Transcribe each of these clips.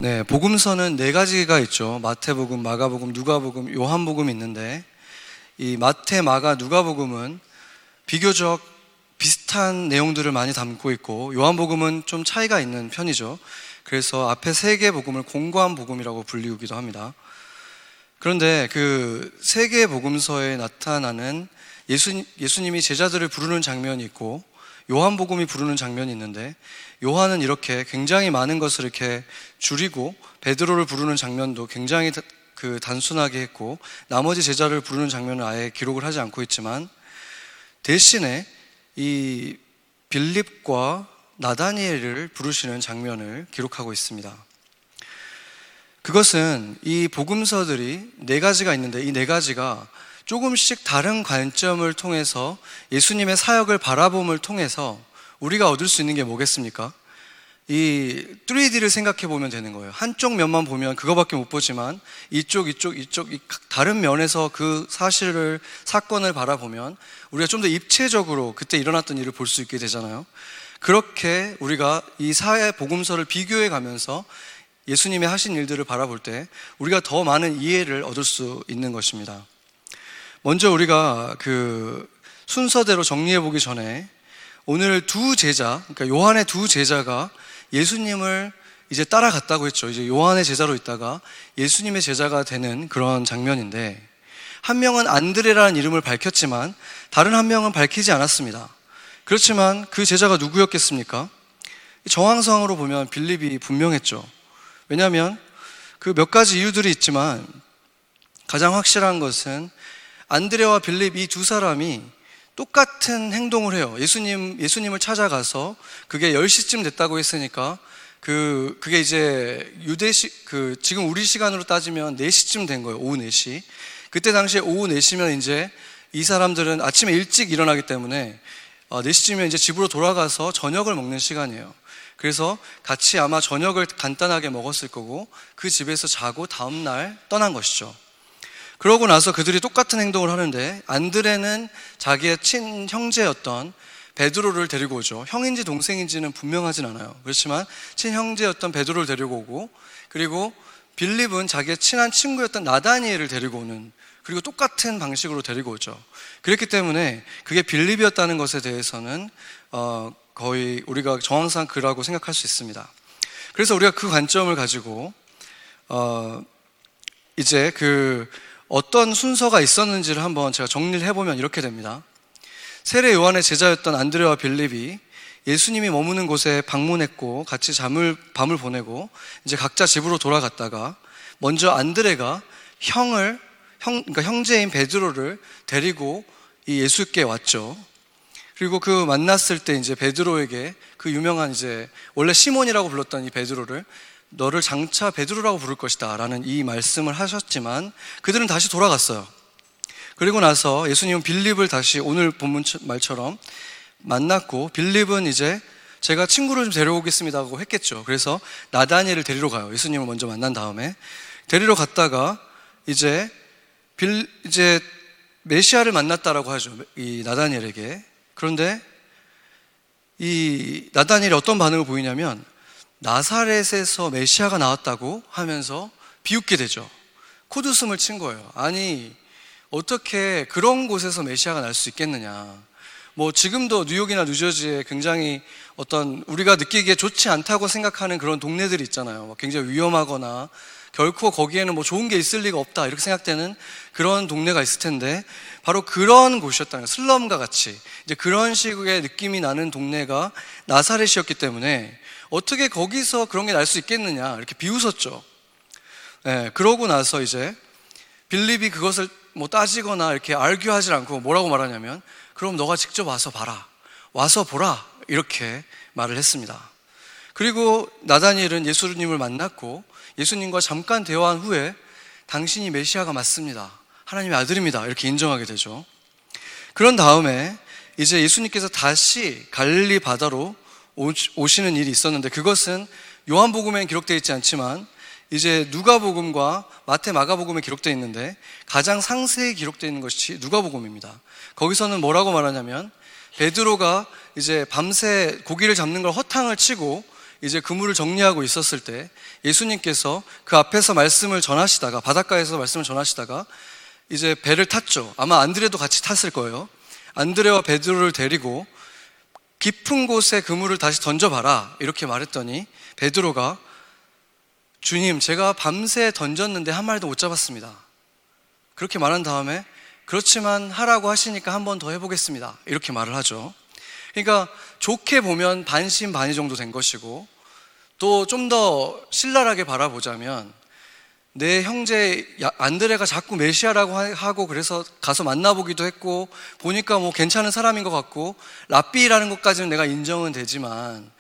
네, 복음서는 네 가지가 있죠. 마태복음, 마가복음, 누가복음, 요한복음이 있는데 이 마태, 마가, 누가복음은 비교적 비슷한 내용들을 많이 담고 있고 요한복음은 좀 차이가 있는 편이죠. 그래서 앞에 세 개 복음을 공고한 복음이라고 불리기도 합니다. 그런데 그 세 개 복음서에 나타나는 예수님이 제자들을 부르는 장면이 있고 요한복음이 부르는 장면이 있는데 요한은 이렇게 굉장히 많은 것을 이렇게 줄이고 베드로를 부르는 장면도 굉장히 단순하게 했고 나머지 제자를 부르는 장면은 아예 기록을 하지 않고 있지만 대신에 이 빌립과 나다니엘을 부르시는 장면을 기록하고 있습니다. 그것은 이 복음서들이 네 가지가 있는데 이 네 가지가 조금씩 다른 관점을 통해서 예수님의 사역을 바라봄을 통해서 우리가 얻을 수 있는 게 뭐겠습니까? 이 3D를 생각해 보면 되는 거예요. 한쪽 면만 보면 그거밖에 못 보지만 이쪽 다른 면에서 그 사건을 바라보면 우리가 좀 더 입체적으로 그때 일어났던 일을 볼 수 있게 되잖아요. 그렇게 우리가 이 사회 복음서를 비교해 가면서 예수님의 하신 일들을 바라볼 때 우리가 더 많은 이해를 얻을 수 있는 것입니다. 먼저 우리가 그 순서대로 정리해 보기 전에 오늘 두 제자, 그러니까 요한의 두 제자가 예수님을 이제 따라갔다고 했죠. 이제 요한의 제자로 있다가 예수님의 제자가 되는 그런 장면인데 한 명은 안드레라는 이름을 밝혔지만 다른 한 명은 밝히지 않았습니다. 그렇지만 그 제자가 누구였겠습니까? 정황상으로 보면 빌립이 분명했죠. 왜냐하면 그 몇 가지 이유들이 있지만 가장 확실한 것은 안드레와 빌립 이 두 사람이 똑같은 행동을 해요. 예수님을 찾아가서 그게 10시쯤 됐다고 했으니까 그게 이제 지금 우리 시간으로 따지면 4시쯤 된 거예요. 오후 4시. 그때 당시에 오후 4시면 이제 이 사람들은 아침에 일찍 일어나기 때문에 4시쯤이면 이제 집으로 돌아가서 저녁을 먹는 시간이에요. 그래서 같이 아마 저녁을 간단하게 먹었을 거고 그 집에서 자고 다음날 떠난 것이죠. 그러고 나서 그들이 똑같은 행동을 하는데 안드레는 자기의 친형제였던 베드로를 데리고 오죠. 형인지 동생인지는 분명하진 않아요. 그렇지만 친형제였던 베드로를 데리고 오고 그리고 빌립은 자기의 친한 친구였던 나다니엘을 데리고 오는 그리고 똑같은 방식으로 데리고 오죠. 그렇기 때문에 그게 빌립이었다는 것에 대해서는 거의 우리가 정황상 그라고 생각할 수 있습니다. 그래서 우리가 그 관점을 가지고 이제 어떤 순서가 있었는지를 한번 제가 정리를 해보면 이렇게 됩니다. 세례 요한의 제자였던 안드레와 빌립이 예수님이 머무는 곳에 방문했고 같이 밤을 보내고 이제 각자 집으로 돌아갔다가 먼저 안드레가 그러니까 형제인 베드로를 데리고 이 예수께 왔죠. 그리고 그 만났을 때 이제 베드로에게 그 유명한 이제 원래 시몬이라고 불렀던 이 베드로를 너를 장차 베드로라고 부를 것이다 라는 이 말씀을 하셨지만 그들은 다시 돌아갔어요. 그리고 나서 예수님은 빌립을 다시 오늘 본문 말처럼 만났고 빌립은 이제 제가 친구를 좀 데려오겠습니다 하고 했겠죠. 그래서 나다니엘을 데리러 가요. 예수님을 먼저 만난 다음에 데리러 갔다가 이제 메시아를 만났다라고 하죠. 이 나다니엘에게. 그런데 이 나다니엘이 어떤 반응을 보이냐면 나사렛에서 메시아가 나왔다고 하면서 비웃게 되죠. 콧웃음을 친 거예요. 아니 어떻게 그런 곳에서 메시아가 날 수 있겠느냐. 뭐 지금도 뉴욕이나 뉴저지에 굉장히 어떤 우리가 느끼기에 좋지 않다고 생각하는 그런 동네들이 있잖아요. 굉장히 위험하거나 결코 거기에는 뭐 좋은 게 있을 리가 없다 이렇게 생각되는 그런 동네가 있을 텐데 바로 그런 곳이었다는 거예요. 슬럼과 같이 이제 그런 식의 느낌이 나는 동네가 나사렛이었기 때문에 어떻게 거기서 그런 게 날 수 있겠느냐 이렇게 비웃었죠. 네, 그러고 나서 이제 빌립이 그것을 뭐 따지거나 이렇게 알교하지 않고 뭐라고 말하냐면 그럼 너가 직접 와서 보라 이렇게 말을 했습니다. 그리고 나다니엘은 예수님을 만났고 예수님과 잠깐 대화한 후에 당신이 메시아가 맞습니다. 하나님의 아들입니다. 이렇게 인정하게 되죠. 그런 다음에 이제 예수님께서 다시 갈릴리 바다로 오시는 일이 있었는데 그것은 요한복음에는 기록되어 있지 않지만 이제 누가복음과 마태, 마가복음에 기록되어 있는데 가장 상세히 기록되어 있는 것이 누가복음입니다. 거기서는 뭐라고 말하냐면 베드로가 이제 밤새 고기를 잡는 걸 허탕을 치고 이제 그물을 정리하고 있었을 때 예수님께서 그 앞에서 말씀을 전하시다가, 바닷가에서 말씀을 전하시다가 이제 배를 탔죠. 아마 안드레도 같이 탔을 거예요. 안드레와 베드로를 데리고 깊은 곳에 그물을 다시 던져봐라 이렇게 말했더니 베드로가 주님, 제가 밤새 던졌는데 한 마리도 못 잡았습니다. 그렇게 말한 다음에 그렇지만 하라고 하시니까 한 번 더 해보겠습니다 이렇게 말을 하죠. 그러니까 좋게 보면 반신반의 정도 된 것이고, 또 좀 더 신랄하게 바라보자면 내 형제 안드레가 자꾸 메시아라고 하고 그래서 가서 만나보기도 했고 보니까 뭐 괜찮은 사람인 것 같고 랍비라는 것까지는 내가 인정은 되지만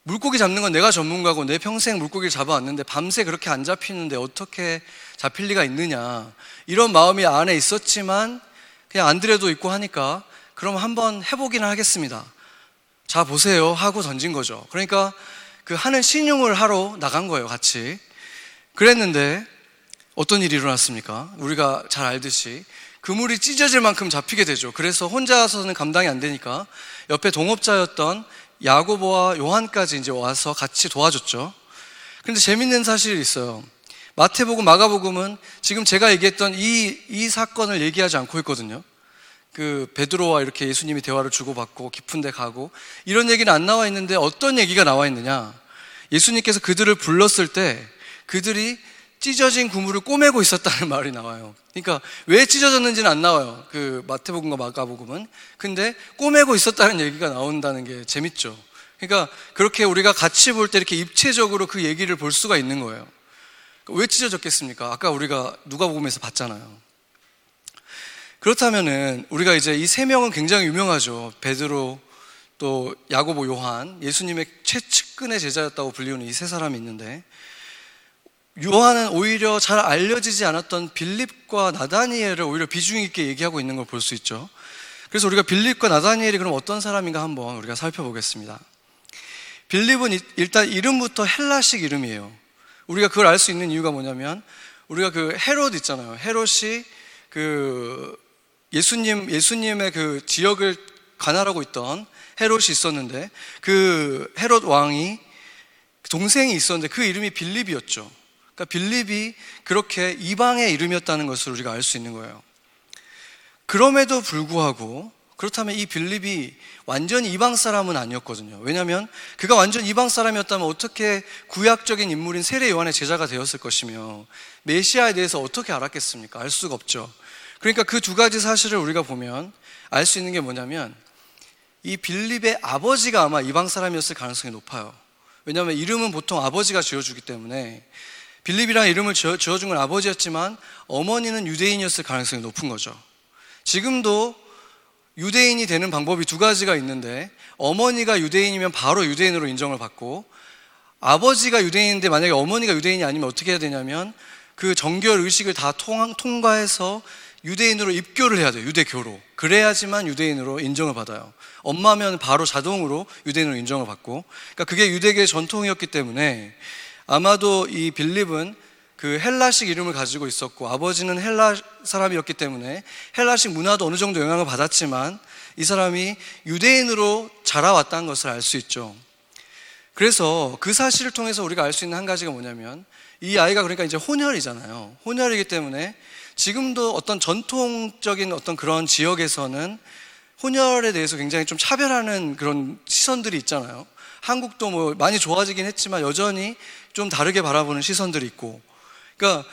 물고기 잡는 건 내가 전문가고 내 평생 물고기를 잡아왔는데 밤새 그렇게 안 잡히는데 어떻게 잡힐 리가 있느냐, 이런 마음이 안에 있었지만 그냥 안드레도 있고 하니까 그럼 한번 해보기는 하겠습니다. 자 보세요 하고 던진 거죠. 그러니까 그 하는 신용을 하러 나간 거예요, 같이. 그랬는데 어떤 일이 일어났습니까? 우리가 잘 알듯이 그물이 찢어질 만큼 잡히게 되죠. 그래서 혼자서는 감당이 안 되니까 옆에 동업자였던 야고보와 요한까지 이제 와서 같이 도와줬죠. 그런데 재밌는 사실이 있어요. 마태복음, 마가복음은 지금 제가 얘기했던 이 사건을 얘기하지 않고 있거든요. 그 베드로와 이렇게 예수님이 대화를 주고받고 깊은 데 가고 이런 얘기는 안 나와 있는데 어떤 얘기가 나와 있느냐, 예수님께서 그들을 불렀을 때 그들이 찢어진 그물을 꼬매고 있었다는 말이 나와요. 그러니까 왜 찢어졌는지는 안 나와요, 그 마태복음과 마가복음은. 근데 꼬매고 있었다는 얘기가 나온다는 게 재밌죠. 그러니까 그렇게 우리가 같이 볼 때 이렇게 입체적으로 그 얘기를 볼 수가 있는 거예요. 왜 찢어졌겠습니까? 아까 우리가 누가복음에서 봤잖아요. 그렇다면은 우리가 이제 이 세 명은 굉장히 유명하죠. 베드로, 또 야고보, 요한, 예수님의 최측근의 제자였다고 불리우는 이 세 사람이 있는데, 요한은 오히려 잘 알려지지 않았던 빌립과 나다니엘을 오히려 비중 있게 얘기하고 있는 걸 볼 수 있죠. 그래서 우리가 빌립과 나다니엘이 그럼 어떤 사람인가 한번 우리가 살펴보겠습니다. 빌립은 일단 이름부터 헬라식 이름이에요. 우리가 그걸 알 수 있는 이유가 뭐냐면, 우리가 그 헤롯 있잖아요. 헤롯이 그 예수님의 그 지역을 관할하고 있던 헤롯이 있었는데, 그 헤롯 왕이 동생이 있었는데 그 이름이 빌립이었죠. 그러니까 빌립이 그렇게 이방의 이름이었다는 것을 우리가 알 수 있는 거예요. 그럼에도 불구하고, 그렇다면 이 빌립이 완전히 이방 사람은 아니었거든요. 왜냐하면 그가 완전 이방 사람이었다면 어떻게 구약적인 인물인 세례 요한의 제자가 되었을 것이며 메시아에 대해서 어떻게 알았겠습니까? 알 수가 없죠. 그러니까 그 두 가지 사실을 우리가 보면 알 수 있는 게 뭐냐면, 이 빌립의 아버지가 아마 이방 사람이었을 가능성이 높아요. 왜냐하면 이름은 보통 아버지가 지어주기 때문에, 빌립이라는 이름을 지어준 건 아버지였지만 어머니는 유대인이었을 가능성이 높은 거죠. 지금도 유대인이 되는 방법이 두 가지가 있는데, 어머니가 유대인이면 바로 유대인으로 인정을 받고, 아버지가 유대인인데 만약에 어머니가 유대인이 아니면 어떻게 해야 되냐면 그 정결 의식을 다 통과해서 유대인으로 입교를 해야 돼요. 유대교로. 그래야지만 유대인으로 인정을 받아요. 엄마면 바로 자동으로 유대인으로 인정을 받고, 그러니까 그게 유대계의 전통이었기 때문에 아마도 이 빌립은 그 헬라식 이름을 가지고 있었고, 아버지는 헬라 사람이었기 때문에 헬라식 문화도 어느 정도 영향을 받았지만 이 사람이 유대인으로 자라왔다는 것을 알 수 있죠. 그래서 그 사실을 통해서 우리가 알 수 있는 한 가지가 뭐냐면, 이 아이가 그러니까 이제 혼혈이잖아요. 혼혈이기 때문에 지금도 어떤 전통적인 어떤 그런 지역에서는 혼혈에 대해서 굉장히 좀 차별하는 그런 시선들이 있잖아요. 한국도 뭐 많이 좋아지긴 했지만 여전히 좀 다르게 바라보는 시선들이 있고, 그러니까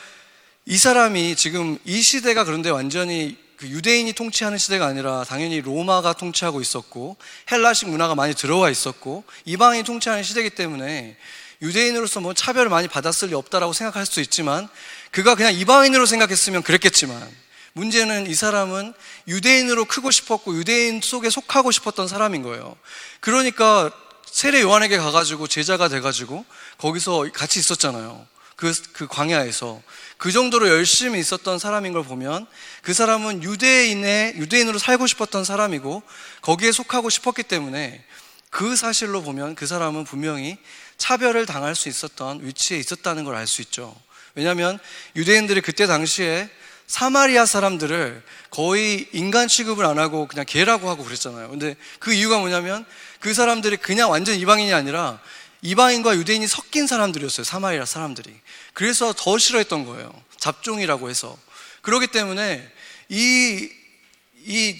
이 사람이 지금 이 시대가 그런데 완전히 그 유대인이 통치하는 시대가 아니라 당연히 로마가 통치하고 있었고 헬라식 문화가 많이 들어와 있었고 이방인이 통치하는 시대이기 때문에 유대인으로서 뭐 차별을 많이 받았을 리 없다라고 생각할 수도 있지만, 그가 그냥 이방인으로 생각했으면 그랬겠지만, 문제는 이 사람은 유대인으로 크고 싶었고 유대인 속에 속하고 싶었던 사람인 거예요. 그러니까 세례 요한에게 가가지고 제자가 돼가지고 거기서 같이 있었잖아요. 그 광야에서 그 정도로 열심히 있었던 사람인 걸 보면, 그 사람은 유대인으로 살고 싶었던 사람이고 거기에 속하고 싶었기 때문에, 그 사실로 보면 그 사람은 분명히 차별을 당할 수 있었던 위치에 있었다는 걸 알 수 있죠. 왜냐하면 유대인들이 그때 당시에 사마리아 사람들을 거의 인간 취급을 안 하고 그냥 개라고 하고 그랬잖아요. 근데 그 이유가 뭐냐면, 그 사람들이 그냥 완전 이방인이 아니라 이방인과 유대인이 섞인 사람들이었어요. 사마리아 사람들이. 그래서 더 싫어했던 거예요. 잡종이라고 해서. 그렇기 때문에 이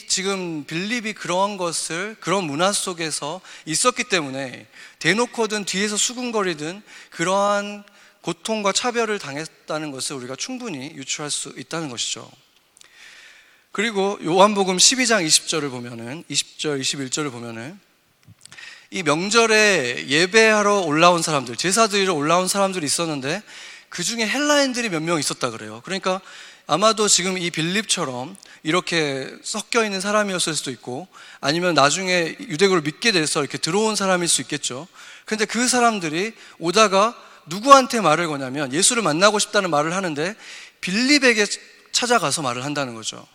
지금 빌립이 그런 문화 속에서 있었기 때문에 대놓고든 뒤에서 수군거리든 그러한 고통과 차별을 당했다는 것을 우리가 충분히 유추할 수 있다는 것이죠. 그리고 요한복음 12장 20절을 보면은 20절, 21절을 보면은 이 명절에 예배하러 올라온 사람들, 제사 드리러 올라온 사람들이 있었는데 그 중에 헬라인들이 몇 명 있었다 그래요. 그러니까 아마도 지금 이 빌립처럼 이렇게 섞여 있는 사람이었을 수도 있고 아니면 나중에 유대교를 믿게 돼서 이렇게 들어온 사람일 수 있겠죠. 근데 그 사람들이 오다가 누구한테 말을 거냐면 예수를 만나고 싶다는 말을 하는데 빌립에게 찾아가서 말을 한다는 거죠.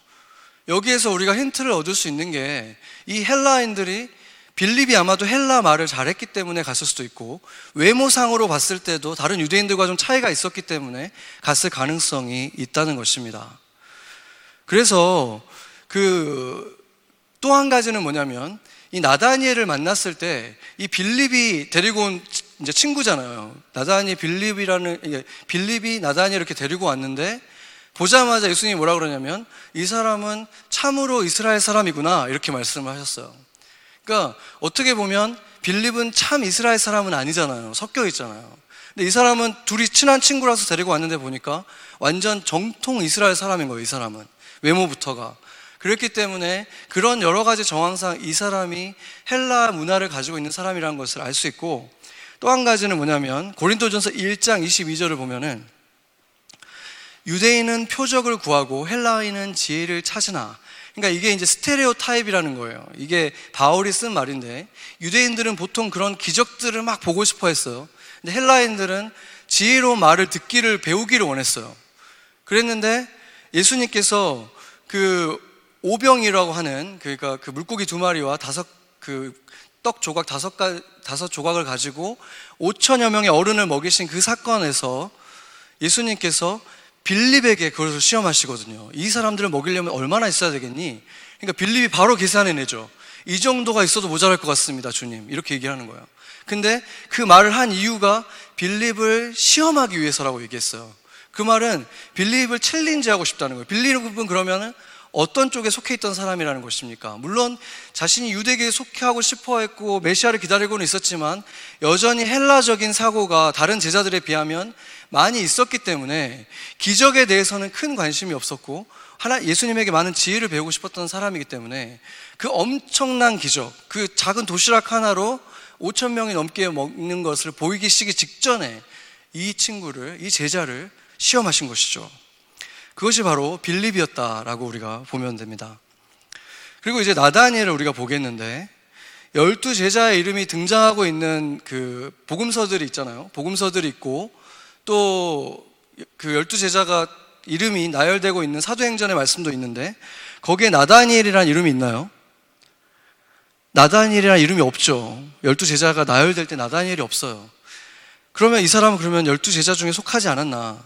여기에서 우리가 힌트를 얻을 수 있는 게 이 헬라인들이 빌립이 아마도 헬라 말을 잘했기 때문에 갔을 수도 있고 외모상으로 봤을 때도 다른 유대인들과 좀 차이가 있었기 때문에 갔을 가능성이 있다는 것입니다. 그래서 또 한 가지는 뭐냐면 이 나다니엘을 만났을 때 이 빌립이 데리고 온 이제 친구잖아요. 빌립이 나다니엘을 이렇게 데리고 왔는데 보자마자 예수님이 뭐라 그러냐면 이 사람은 참으로 이스라엘 사람이구나 이렇게 말씀을 하셨어요. 그러니까 어떻게 보면 빌립은 참 이스라엘 사람은 아니잖아요. 섞여 있잖아요. 근데 이 사람은 둘이 친한 친구라서 데리고 왔는데 보니까 완전 정통 이스라엘 사람인 거예요. 이 사람은 외모부터가. 그렇기 때문에 그런 여러 가지 정황상 이 사람이 헬라 문화를 가지고 있는 사람이라는 것을 알 수 있고 또 한 가지는 뭐냐면 고린도전서 1장 22절을 보면은 유대인은 표적을 구하고 헬라인은 지혜를 찾으나, 그러니까 이게 이제 스테레오 타입이라는 거예요. 이게 바울이 쓴 말인데 유대인들은 보통 그런 기적들을 막 보고 싶어 했어요. 근데 헬라인들은 지혜로운 말을 듣기를 배우기를 원했어요. 그랬는데 예수님께서 그 오병이라고 하는 그러니까 그 물고기 2마리와 떡 조각 5조각을 가지고 5천여 명의 어른을 먹이신 그 사건에서 예수님께서 빌립에게 그것을 시험하시거든요. 이 사람들을 먹이려면 얼마나 있어야 되겠니? 그러니까 빌립이 바로 계산해내죠. 이 정도가 있어도 모자랄 것 같습니다, 주님. 이렇게 얘기하는 거예요. 근데 그 말을 한 이유가 빌립을 시험하기 위해서라고 얘기했어요. 그 말은 빌립을 챌린지하고 싶다는 거예요. 빌립은 그러면은 어떤 쪽에 속해 있던 사람이라는 것입니까? 물론 자신이 유대교에 속해하고 싶어 했고 메시아를 기다리고는 있었지만 여전히 헬라적인 사고가 다른 제자들에 비하면 많이 있었기 때문에 기적에 대해서는 큰 관심이 없었고 예수님에게 많은 지혜를 배우고 싶었던 사람이기 때문에 그 엄청난 기적, 그 작은 도시락 하나로 5천 명이 넘게 먹는 것을 보이기 직전에 이 제자를 시험하신 것이죠. 그것이 바로 빌립이었다라고 우리가 보면 됩니다. 그리고 이제 나다니엘을 우리가 보겠는데 12제자의 이름이 등장하고 있는 그 복음서들이 있잖아요. 복음서들이 있고 또 그 12제자가 이름이 나열되고 있는 사도행전의 말씀도 있는데 거기에 나다니엘이라는 이름이 있나요? 나다니엘이라는 이름이 없죠. 12제자가 나열될 때 나다니엘이 없어요. 그러면 이 사람은 12제자 중에 속하지 않았나?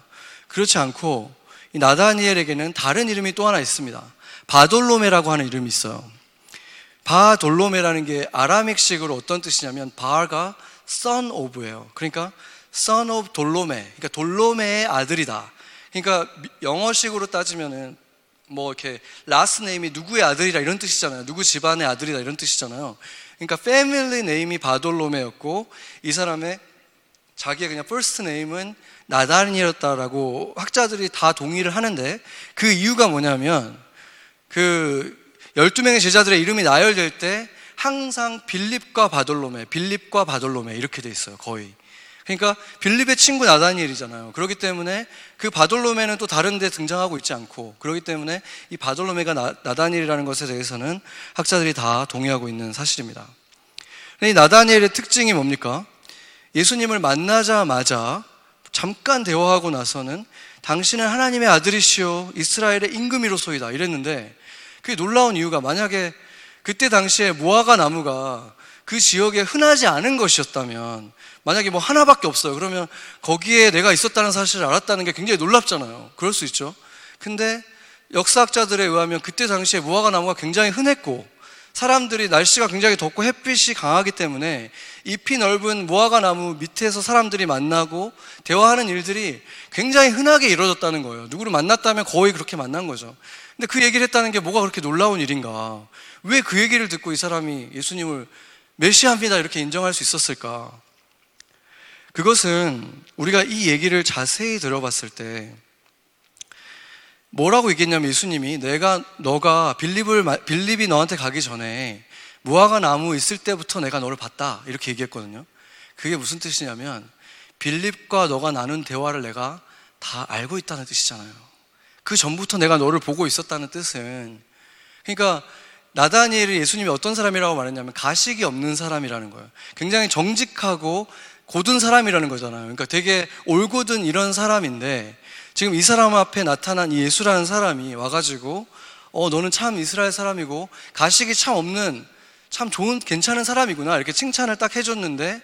그렇지 않고 이 나다니엘에게는 다른 이름이 또 하나 있습니다. 바돌로메라고 하는 이름이 있어요. 바돌로메라는 게 아라믹식으로 어떤 뜻이냐면 바가 son of예요. 그러니까 son of 돌로메, 그러니까 돌로메의 아들이다. 그러니까 영어식으로 따지면은 뭐 이렇게 last name이 누구의 아들이라 이런 뜻이잖아요. 누구 집안의 아들이다 이런 뜻이잖아요. 그러니까 family name이 바돌로메였고 이 사람의 자기의 그냥 first name은 나다니엘이었다라고 학자들이 다 동의를 하는데 그 이유가 뭐냐면 그 12명의 제자들의 이름이 나열될 때 항상 빌립과 바돌로메 이렇게 돼 있어요. 거의. 그러니까 빌립의 친구 나다니엘이잖아요. 그렇기 때문에 그 바돌로메는 또 다른 데 등장하고 있지 않고 그렇기 때문에 이 바돌로메가 나다니엘이라는 것에 대해서는 학자들이 다 동의하고 있는 사실입니다. 이 나다니엘의 특징이 뭡니까? 예수님을 만나자마자 잠깐 대화하고 나서는 당신은 하나님의 아들이시오 이스라엘의 임금이로소이다 이랬는데 그게 놀라운 이유가 만약에 그때 당시에 무화과 나무가 그 지역에 흔하지 않은 것이었다면 만약에 뭐 하나밖에 없어요. 그러면 거기에 내가 있었다는 사실을 알았다는 게 굉장히 놀랍잖아요. 그럴 수 있죠. 근데 역사학자들에 의하면 그때 당시에 무화과 나무가 굉장히 흔했고 사람들이 날씨가 굉장히 덥고 햇빛이 강하기 때문에 잎이 넓은 무화과 나무 밑에서 사람들이 만나고 대화하는 일들이 굉장히 흔하게 이루어졌다는 거예요. 누구를 만났다면 거의 그렇게 만난 거죠. 근데 그 얘기를 했다는 게 뭐가 그렇게 놀라운 일인가? 왜 그 얘기를 듣고 이 사람이 예수님을 메시아입니다 이렇게 인정할 수 있었을까? 그것은 우리가 이 얘기를 자세히 들어봤을 때 뭐라고 얘기했냐면, 예수님이 너가 빌립이 너한테 가기 전에 무화과 나무 있을 때부터 내가 너를 봤다 이렇게 얘기했거든요. 그게 무슨 뜻이냐면 빌립과 너가 나눈 대화를 내가 다 알고 있다는 뜻이잖아요. 그 전부터 내가 너를 보고 있었다는 뜻은, 그러니까 나다니엘이 예수님이 어떤 사람이라고 말했냐면 가식이 없는 사람이라는 거예요. 굉장히 정직하고 고든 사람이라는 거잖아요. 그러니까 되게 올곧은 이런 사람인데, 지금 이 사람 앞에 나타난 이 예수라는 사람이 와가지고 너는 참 이스라엘 사람이고 가식이 참 없는 참 좋은 괜찮은 사람이구나 이렇게 칭찬을 딱 해줬는데,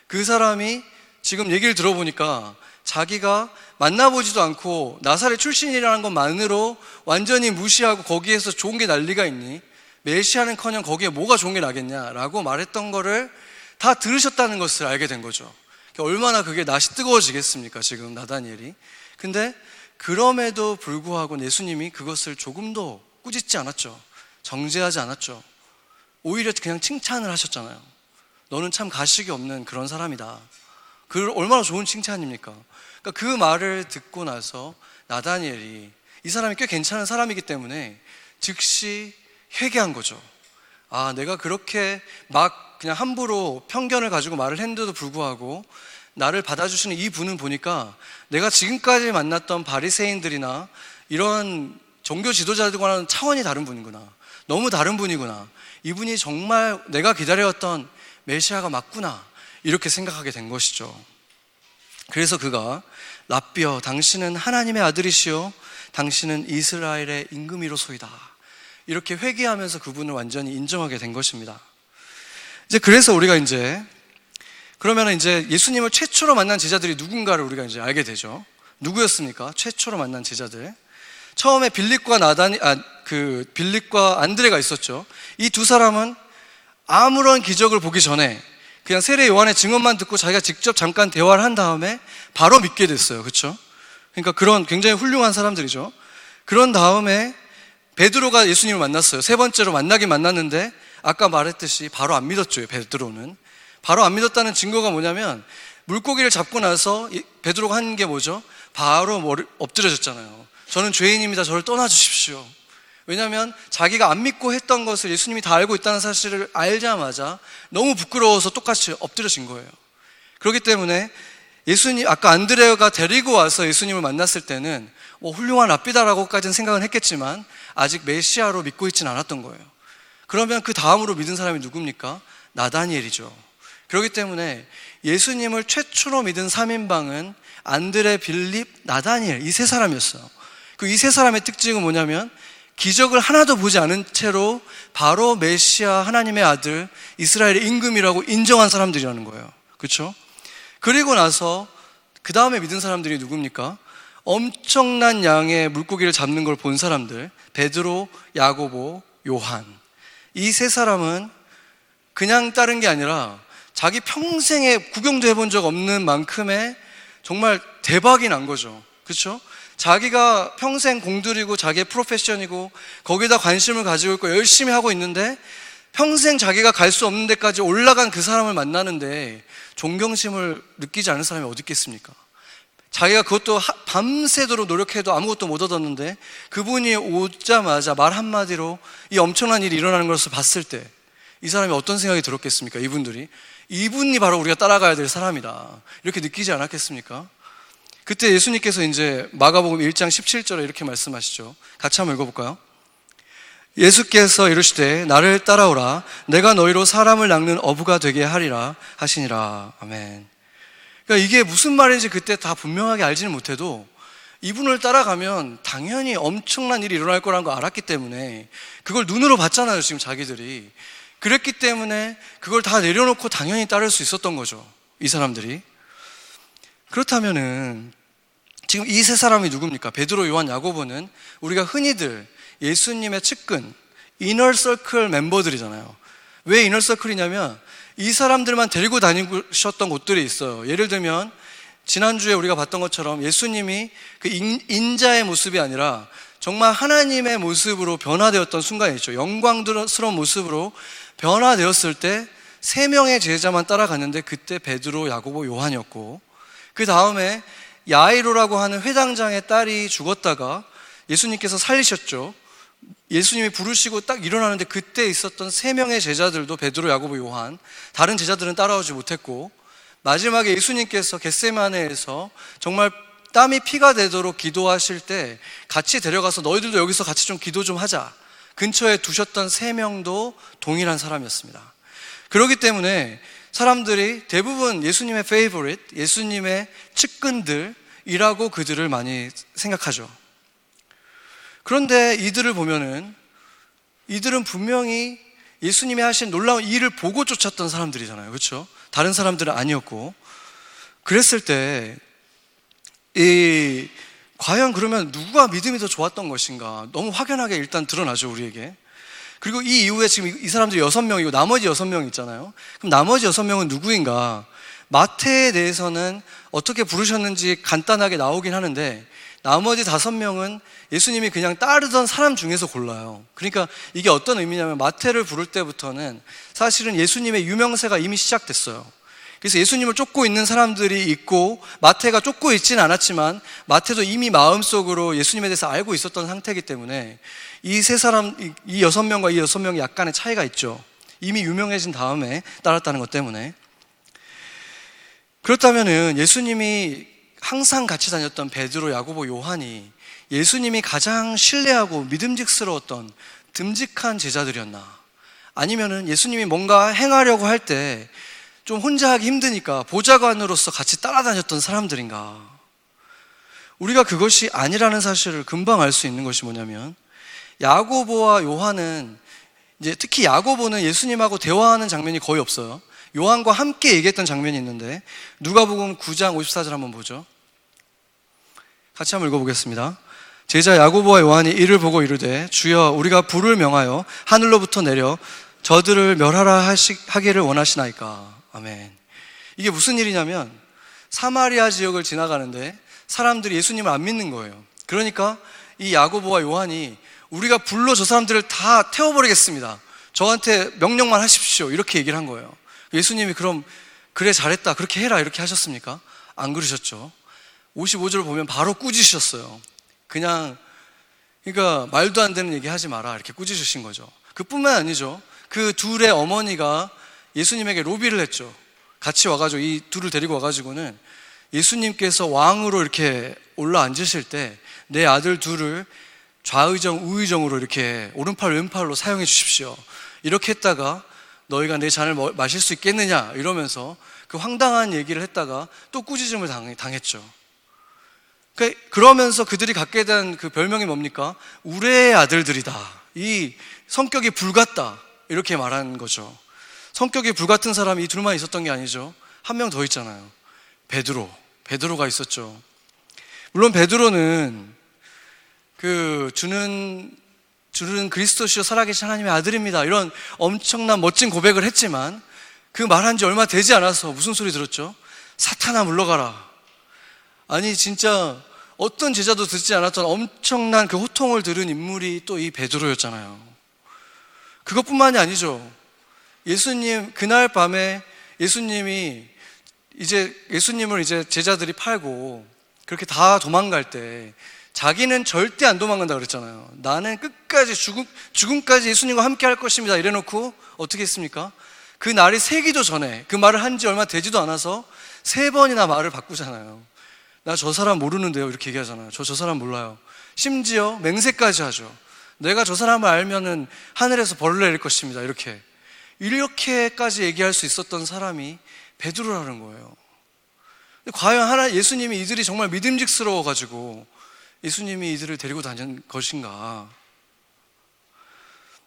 그 사람이 지금 얘기를 들어보니까 자기가 만나보지도 않고 나사렛 출신이라는 것만으로 완전히 무시하고 거기에서 좋은 게 난리가 있니? 메시아는커녕 거기에 뭐가 좋은 게 나겠냐라고 말했던 거를 다 들으셨다는 것을 알게 된 거죠. 얼마나 그게 낯이 뜨거워지겠습니까, 지금 나다니엘이. 근데 그럼에도 불구하고 예수님이 그것을 조금도 꾸짖지 않았죠. 정죄하지 않았죠. 오히려 그냥 칭찬을 하셨잖아요. 너는 참 가식이 없는 그런 사람이다. 그 얼마나 좋은 칭찬입니까? 그러니까 그 말을 듣고 나서 나다니엘이, 이 사람이 꽤 괜찮은 사람이기 때문에 즉시 회개한 거죠. 아, 내가 그렇게 막 그냥 함부로 편견을 가지고 말을 했는데도 불구하고 나를 받아주시는 이 분은 보니까 내가 지금까지 만났던 바리새인들이나 이런 종교 지도자들과는 차원이 다른 분이구나. 너무 다른 분이구나. 이분이 정말 내가 기다려왔던 메시아가 맞구나. 이렇게 생각하게 된 것이죠. 그래서 그가 라삐어, 당신은 하나님의 아들이시오, 당신은 이스라엘의 임금이로소이다. 이렇게 회개하면서 그분을 완전히 인정하게 된 것입니다. 이제 그래서 우리가 그러면 이제 예수님을 최초로 만난 제자들이 누군가를 우리가 이제 알게 되죠. 누구였습니까? 최초로 만난 제자들. 처음에 빌립과 안드레가 있었죠. 이 두 사람은 아무런 기적을 보기 전에 그냥 세례 요한의 증언만 듣고 자기가 직접 잠깐 대화를 한 다음에 바로 믿게 됐어요. 그렇죠? 그러니까 그런 굉장히 훌륭한 사람들이죠. 그런 다음에 베드로가 예수님을 만났어요. 세 번째로 만나긴 만났는데 아까 말했듯이 바로 안 믿었죠. 베드로는 바로 안 믿었다는 증거가 뭐냐면, 물고기를 잡고 나서 베드로가 한 게 뭐죠? 바로 엎드려졌잖아요. 저는 죄인입니다. 저를 떠나주십시오. 왜냐하면 자기가 안 믿고 했던 것을 예수님이 다 알고 있다는 사실을 알자마자 너무 부끄러워서 똑같이 엎드려진 거예요. 그렇기 때문에 아까 안드레가 데리고 와서 예수님을 만났을 때는 훌륭한 랍비다라고까지는 생각은 했겠지만 아직 메시아로 믿고 있지는 않았던 거예요. 그러면 그 다음으로 믿은 사람이 누굽니까? 나다니엘이죠. 그렇기 때문에 예수님을 최초로 믿은 3인방은 안드레, 빌립, 나다니엘, 이 세 사람이었어요. 그 이 세 사람의 특징은 뭐냐면 기적을 하나도 보지 않은 채로 바로 메시아, 하나님의 아들, 이스라엘의 임금이라고 인정한 사람들이라는 거예요. 그렇죠? 그리고 나서 그 다음에 믿은 사람들이 누굽니까? 엄청난 양의 물고기를 잡는 걸 본 사람들, 베드로, 야고보, 요한. 이 세 사람은 그냥 따른 게 아니라 자기 평생에 구경도 해본 적 없는 만큼의 정말 대박이 난 거죠. 그렇죠? 자기가 평생 공들이고 자기의 프로페션이고 거기다 관심을 가지고 있고 열심히 하고 있는데 평생 자기가 갈 수 없는 데까지 올라간 그 사람을 만나는데 존경심을 느끼지 않는 사람이 어디 있겠습니까? 자기가 그것도 밤새도록 노력해도 아무것도 못 얻었는데 그분이 오자마자 말 한마디로 이 엄청난 일이 일어나는 것을 봤을 때 이 사람이 어떤 생각이 들었겠습니까? 이분이 바로 우리가 따라가야 될 사람이다 이렇게 느끼지 않았겠습니까? 그때 예수님께서 이제 마가복음 1장 17절에 이렇게 말씀하시죠. 같이 한번 읽어볼까요? 예수께서 이르시되 나를 따라오라 내가 너희로 사람을 낚는 어부가 되게 하리라 하시니라. 아멘. 그러니까 이게 무슨 말인지 그때 다 분명하게 알지는 못해도 이분을 따라가면 당연히 엄청난 일이 일어날 거라는 거 알았기 때문에 그걸 눈으로 봤잖아요. 지금 자기들이 그랬기 때문에 그걸 다 내려놓고 당연히 따를 수 있었던 거죠. 이 사람들이. 그렇다면은 지금 이 세 사람이 누굽니까? 베드로, 요한, 야고보는 우리가 흔히들 예수님의 측근, 이너서클 멤버들이잖아요. 왜 이너서클이냐면 이 사람들만 데리고 다니셨던 곳들이 있어요. 예를 들면 지난주에 우리가 봤던 것처럼 예수님이 그 인자의 모습이 아니라 정말 하나님의 모습으로 변화되었던 순간이 있죠. 영광스러운 모습으로 변화되었을 때 3명의 제자만 따라갔는데 그때 베드로, 야고보, 요한이었고, 그 다음에 야이로라고 하는 회당장의 딸이 죽었다가 예수님께서 살리셨죠. 예수님이 부르시고 딱 일어나는데 그때 있었던 3명의 제자들도 베드로, 야고보, 요한, 다른 제자들은 따라오지 못했고, 마지막에 예수님께서 겟세마네에서 정말 땀이 피가 되도록 기도하실 때 같이 데려가서 너희들도 여기서 같이 좀 기도 좀 하자, 근처에 두셨던 3명도 동일한 사람이었습니다. 그렇기 때문에 사람들이 대부분 예수님의 페이보릿, 예수님의 측근들이라고 그들을 많이 생각하죠. 그런데 이들을 보면은 이들은 분명히 예수님이 하신 놀라운 일을 보고 쫓았던 사람들이잖아요. 그렇죠? 다른 사람들은 아니었고. 그랬을 때 과연 그러면 누가 믿음이 더 좋았던 것인가? 너무 확연하게 일단 드러나죠, 우리에게. 그리고 이 이후에 지금 이 사람들이 6명이고 나머지 6명 있잖아요. 그럼 나머지 6명은 누구인가? 마태에 대해서는 어떻게 부르셨는지 간단하게 나오긴 하는데 나머지 5명은 예수님이 그냥 따르던 사람 중에서 골라요. 그러니까 이게 어떤 의미냐면 마태를 부를 때부터는 사실은 예수님의 유명세가 이미 시작됐어요. 그래서 예수님을 쫓고 있는 사람들이 있고 마태가 쫓고 있지는 않았지만 마태도 이미 마음속으로 예수님에 대해서 알고 있었던 상태이기 때문에 이 6명과 이 6명이 약간의 차이가 있죠. 이미 유명해진 다음에 따랐다는 것 때문에. 그렇다면은 예수님이 항상 같이 다녔던 베드로, 야고보, 요한이 예수님이 가장 신뢰하고 믿음직스러웠던 듬직한 제자들이었나? 아니면은 예수님이 뭔가 행하려고 할 때 좀 혼자 하기 힘드니까 보좌관으로서 같이 따라다녔던 사람들인가? 우리가 그것이 아니라는 사실을 금방 알 수 있는 것이 뭐냐면 야고보와 요한은 이제 특히 야고보는 예수님하고 대화하는 장면이 거의 없어요. 요한과 함께 얘기했던 장면이 있는데 누가복음 9장 54절 한번 보죠. 같이 한번 읽어보겠습니다. 제자 야고보와 요한이 이를 보고 이르되 주여 우리가 불을 명하여 하늘로부터 내려 저들을 멸하라 하기를 원하시나이까. 아멘. 이게 무슨 일이냐면 사마리아 지역을 지나가는데 사람들이 예수님을 안 믿는 거예요. 그러니까 이 야고보와 요한이 우리가 불로 저 사람들을 다 태워버리겠습니다. 저한테 명령만 하십시오. 이렇게 얘기를 한 거예요. 예수님이 그럼 그래 잘했다 그렇게 해라 이렇게 하셨습니까? 안 그러셨죠. 55절을 보면 바로 꾸짖으셨어요. 그러니까 말도 안 되는 얘기 하지 마라 이렇게 꾸짖으신 거죠. 그뿐만 아니죠. 그 둘의 어머니가 예수님에게 로비를 했죠. 같이 와가지고 이 둘을 데리고 와가지고는 예수님께서 왕으로 이렇게 올라앉으실 때 내 아들 둘을 좌의정 우의정으로 이렇게 오른팔 왼팔로 사용해 주십시오. 이렇게 했다가 너희가 내 잔을 마실 수 있겠느냐 이러면서 그 황당한 얘기를 했다가 또 꾸짖음을 당했죠. 그러면서 그들이 갖게 된 그 별명이 뭡니까? 우레의 아들들이다. 이 성격이 불같다 이렇게 말하는 거죠. 성격이 불같은 사람이 이 둘만 있었던 게 아니죠. 한 명 더 있잖아요. 베드로가 있었죠. 물론 베드로는 주는 그리스도시요 살아계신 하나님의 아들입니다 이런 엄청난 멋진 고백을 했지만 그 말한 지 얼마 되지 않아서 무슨 소리 들었죠? 사탄아 물러가라. 아니 진짜 어떤 제자도 듣지 않았던 엄청난 그 호통을 들은 인물이 또 이 베드로였잖아요. 그것뿐만이 아니죠. 그날 밤에 예수님을 이제 제자들이 팔고 그렇게 다 도망갈 때 자기는 절대 안 도망간다 그랬잖아요. 나는 끝까지 죽음까지 예수님과 함께 할 것입니다 이래놓고 어떻게 했습니까? 그 날이 새기도 전에 그 말을 한 지 얼마 되지도 않아서 3번이나 말을 바꾸잖아요. 나 저 사람 모르는데요 이렇게 얘기하잖아요. 저 사람 몰라요. 심지어 맹세까지 하죠. 내가 저 사람을 알면은 하늘에서 벌을 내릴 것입니다 이렇게까지 얘기할 수 있었던 사람이 베드로라는 거예요. 과연 예수님이 이들이 정말 믿음직스러워가지고 예수님이 이들을 데리고 다닌 것인가?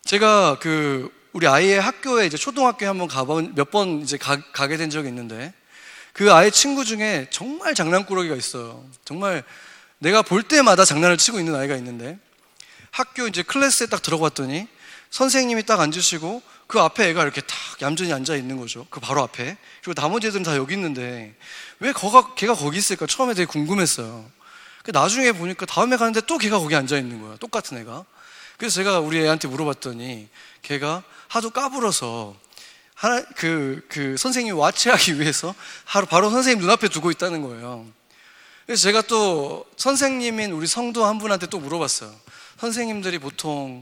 제가 우리 아이의 학교에 이제 초등학교에 몇 번 이제 가게 된 적이 있는데 그 아이 친구 중에 정말 장난꾸러기가 있어요. 정말 내가 볼 때마다 장난을 치고 있는 아이가 있는데 학교 이제 클래스에 딱 들어갔더니 선생님이 딱 앉으시고 그 앞에 애가 이렇게 탁 얌전히 앉아 있는 거죠. 그 바로 앞에. 그리고 나머지 애들은 다 여기 있는데 왜 걔가 거기 있을까? 처음에 되게 궁금했어요. 나중에 보니까 다음에 가는데 또 걔가 거기 앉아 있는 거야. 똑같은 애가. 그래서 제가 우리 애한테 물어봤더니 걔가 하도 까불어서 선생님이 와치하기 위해서 바로 선생님 눈앞에 두고 있다는 거예요. 그래서 제가 또 선생님인 우리 성도 한 분한테 또 물어봤어요. 선생님들이 보통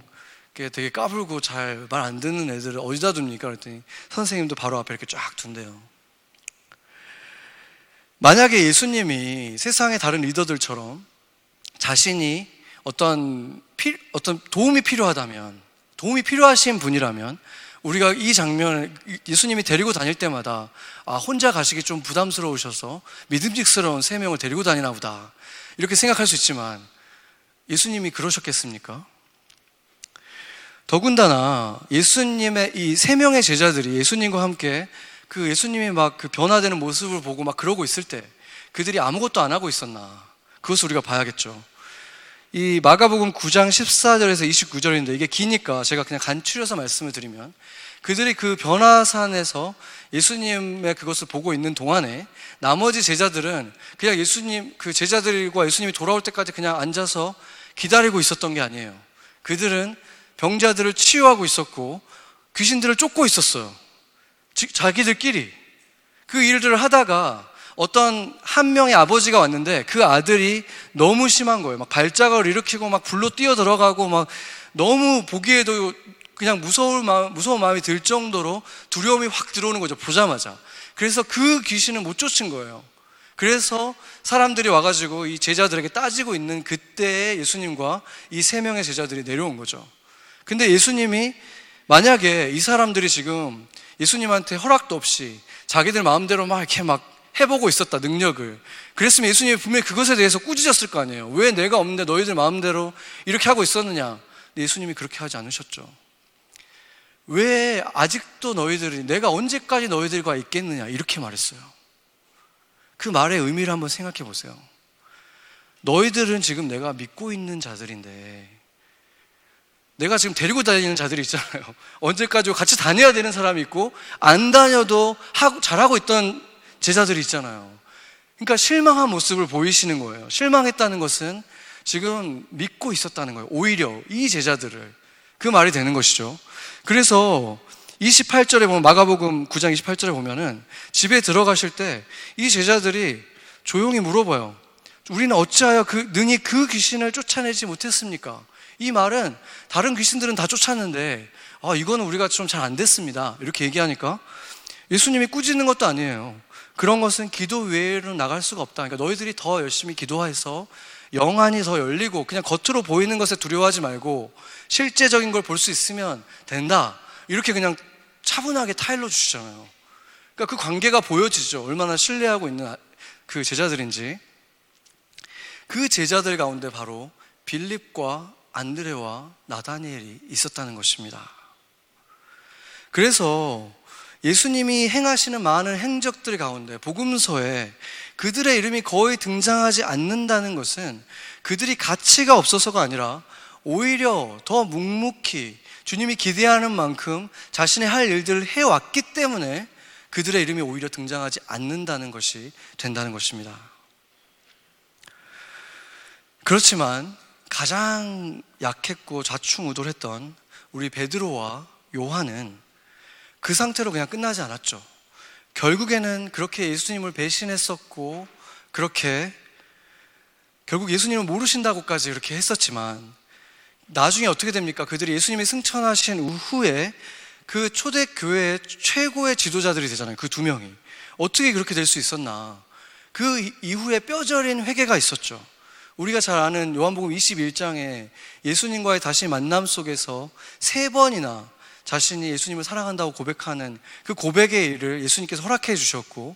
되게 까불고 잘 말 안 듣는 애들을 어디다 둡니까? 그랬더니 선생님도 바로 앞에 이렇게 쫙 둔대요. 만약에 예수님이 세상의 다른 리더들처럼 자신이 어떤 도움이 필요하다면, 도움이 필요하신 분이라면 우리가 이 장면을 예수님이 데리고 다닐 때마다 혼자 가시기 좀 부담스러우셔서 믿음직스러운 3명을 데리고 다니나 보다 이렇게 생각할 수 있지만 예수님이 그러셨겠습니까? 더군다나 예수님의 이 3명의 제자들이 예수님과 함께 그 예수님이 막 그 변화되는 모습을 보고 막 그러고 있을 때 그들이 아무것도 안 하고 있었나? 그것을 우리가 봐야겠죠. 이 마가복음 9장 14절에서 29절인데 이게 기니까 제가 그냥 간추려서 말씀을 드리면 그들이 그 변화산에서 예수님의 그것을 보고 있는 동안에 나머지 제자들은 그냥 그 제자들과 예수님이 돌아올 때까지 그냥 앉아서 기다리고 있었던 게 아니에요. 그들은 병자들을 치유하고 있었고 귀신들을 쫓고 있었어요. 자기들끼리 그 일들을 하다가 어떤 한 명의 아버지가 왔는데 그 아들이 너무 심한 거예요. 막 발작을 일으키고 막 불로 뛰어 들어가고 막 너무 보기에도 그냥 무서운 마음이 들 정도로 두려움이 확 들어오는 거죠. 보자마자. 그래서 그 귀신은 못 쫓은 거예요. 그래서 사람들이 와가지고 이 제자들에게 따지고 있는 그때에 예수님과 이 3명의 제자들이 내려온 거죠. 근데 예수님이 만약에 이 사람들이 지금 예수님한테 허락도 없이 자기들 마음대로 막 이렇게 막 해보고 있었다, 능력을. 그랬으면 예수님이 분명히 그것에 대해서 꾸짖었을 거 아니에요. 왜 내가 없는데 너희들 마음대로 이렇게 하고 있었느냐. 근데 예수님이 그렇게 하지 않으셨죠. 왜 아직도 너희들이, 내가 언제까지 너희들과 있겠느냐, 이렇게 말했어요. 그 말의 의미를 한번 생각해 보세요. 너희들은 지금 내가 믿고 있는 자들인데, 내가 지금 데리고 다니는 자들이 있잖아요. 언제까지 같이 다녀야 되는 사람이 있고 안 다녀도 잘하고 있던 제자들이 있잖아요. 그러니까 실망한 모습을 보이시는 거예요. 실망했다는 것은 지금 믿고 있었다는 거예요. 오히려 이 제자들을. 그 말이 되는 것이죠. 그래서 28절에 보면, 마가복음 9장 28절에 보면은 집에 들어가실 때 이 제자들이 조용히 물어봐요. 우리는 어찌하여 능히 그 귀신을 쫓아내지 못했습니까? 이 말은 다른 귀신들은 다 쫓았는데 이거는 우리가 좀 잘 안 됐습니다, 이렇게 얘기하니까 예수님이 꾸짖는 것도 아니에요. 그런 것은 기도 외로 나갈 수가 없다. 그러니까 너희들이 더 열심히 기도해서 영안이 더 열리고 그냥 겉으로 보이는 것에 두려워하지 말고 실제적인 걸 볼 수 있으면 된다, 이렇게 그냥 차분하게 타일러 주시잖아요. 그러니까 그 관계가 보여지죠. 얼마나 신뢰하고 있는 그 제자들인지. 그 제자들 가운데 바로 빌립과 안드레와 나다니엘이 있었다는 것입니다. 그래서 예수님이 행하시는 많은 행적들 가운데 복음서에 그들의 이름이 거의 등장하지 않는다는 것은 그들이 가치가 없어서가 아니라 오히려 더 묵묵히 주님이 기대하는 만큼 자신의 할 일들을 해왔기 때문에 그들의 이름이 오히려 등장하지 않는다는 것이 된다는 것입니다. 그렇지만 가장 약했고 좌충우돌했던 우리 베드로와 요한은 그 상태로 그냥 끝나지 않았죠. 결국에는 그렇게 예수님을 배신했었고, 그렇게 결국 예수님을 모르신다고까지 이렇게 했었지만 나중에 어떻게 됩니까? 그들이 예수님이 승천하신 후에 그 초대교회의 최고의 지도자들이 되잖아요. 그 2명이. 어떻게 그렇게 될 수 있었나? 그 이후에 뼈저린 회개가 있었죠. 우리가 잘 아는 요한복음 21장에 예수님과의 다시 만남 속에서 3번이나 자신이 예수님을 사랑한다고 고백하는 그 고백의 일을 예수님께서 허락해 주셨고,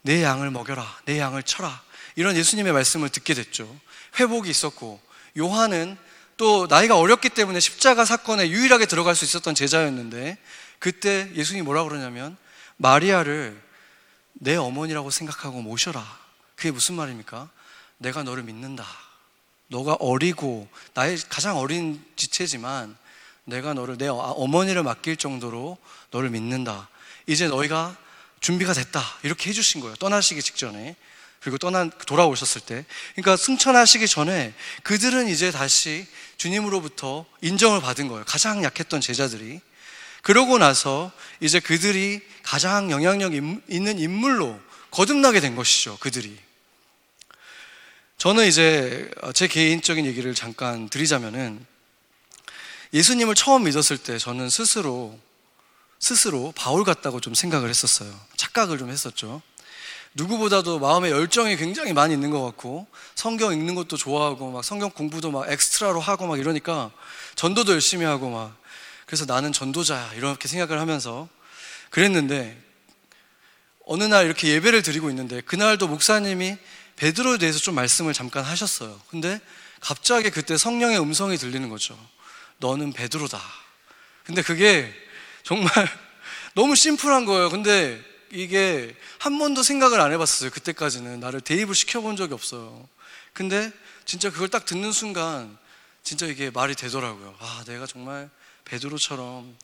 내 양을 먹여라, 내 양을 쳐라, 이런 예수님의 말씀을 듣게 됐죠. 회복이 있었고, 요한은 또 나이가 어렸기 때문에 십자가 사건에 유일하게 들어갈 수 있었던 제자였는데 그때 예수님이 뭐라 그러냐면 마리아를 내 어머니라고 생각하고 모셔라. 그게 무슨 말입니까? 내가 너를 믿는다. 너가 어리고 나의 가장 어린 지체지만 내가 너를 내 어머니를 맡길 정도로 너를 믿는다. 이제 너희가 준비가 됐다. 이렇게 해주신 거예요. 떠나시기 직전에. 그리고 돌아오셨을 때. 그러니까 승천하시기 전에 그들은 이제 다시 주님으로부터 인정을 받은 거예요. 가장 약했던 제자들이. 그러고 나서 이제 그들이 가장 영향력 있는 인물로 거듭나게 된 것이죠. 그들이. 저는 이제 제 개인적인 얘기를 잠깐 드리자면은, 예수님을 처음 믿었을 때 저는 스스로 바울 같다고 좀 생각을 했었어요. 착각을 좀 했었죠. 누구보다도 마음에 열정이 굉장히 많이 있는 것 같고, 성경 읽는 것도 좋아하고, 막 성경 공부도 막 엑스트라로 하고 막 이러니까 전도도 열심히 하고 막, 그래서 나는 전도자야 이렇게 생각을 하면서 그랬는데, 어느 날 이렇게 예배를 드리고 있는데 그날도 목사님이 베드로에 대해서 좀 말씀을 잠깐 하셨어요. 근데 갑자기 그때 성령의 음성이 들리는 거죠. 너는 베드로다. 근데 그게 정말 너무 심플한 거예요. 근데 이게 한 번도 생각을 안 해봤어요. 그때까지는 나를 대입을 시켜본 적이 없어요. 근데 진짜 그걸 딱 듣는 순간 진짜 이게 말이 되더라고요. 아, 내가 정말 베드로처럼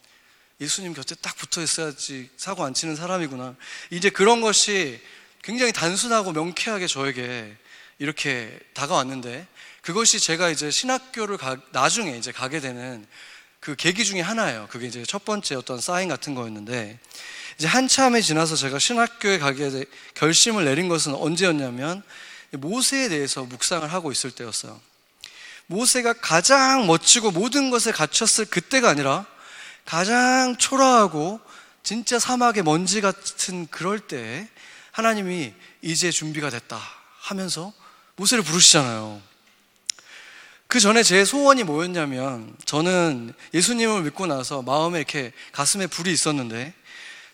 예수님 곁에 딱 붙어 있어야지 사고 안 치는 사람이구나. 이제 그런 것이 굉장히 단순하고 명쾌하게 저에게 이렇게 다가왔는데, 그것이 제가 이제 신학교를 나중에 이제 가게 되는 그 계기 중에 하나예요. 그게 이제 첫 번째 어떤 사인 같은 거였는데, 이제 한참이 지나서 제가 신학교에 가게 결심을 내린 것은 언제였냐면, 모세에 대해서 묵상을 하고 있을 때였어요. 모세가 가장 멋지고 모든 것을 갖췄을 그때가 아니라 가장 초라하고 진짜 사막의 먼지 같은 그럴 때 하나님이 이제 준비가 됐다 하면서 모세를 부르시잖아요. 그 전에 제 소원이 뭐였냐면, 저는 예수님을 믿고 나서 마음에 이렇게 가슴에 불이 있었는데,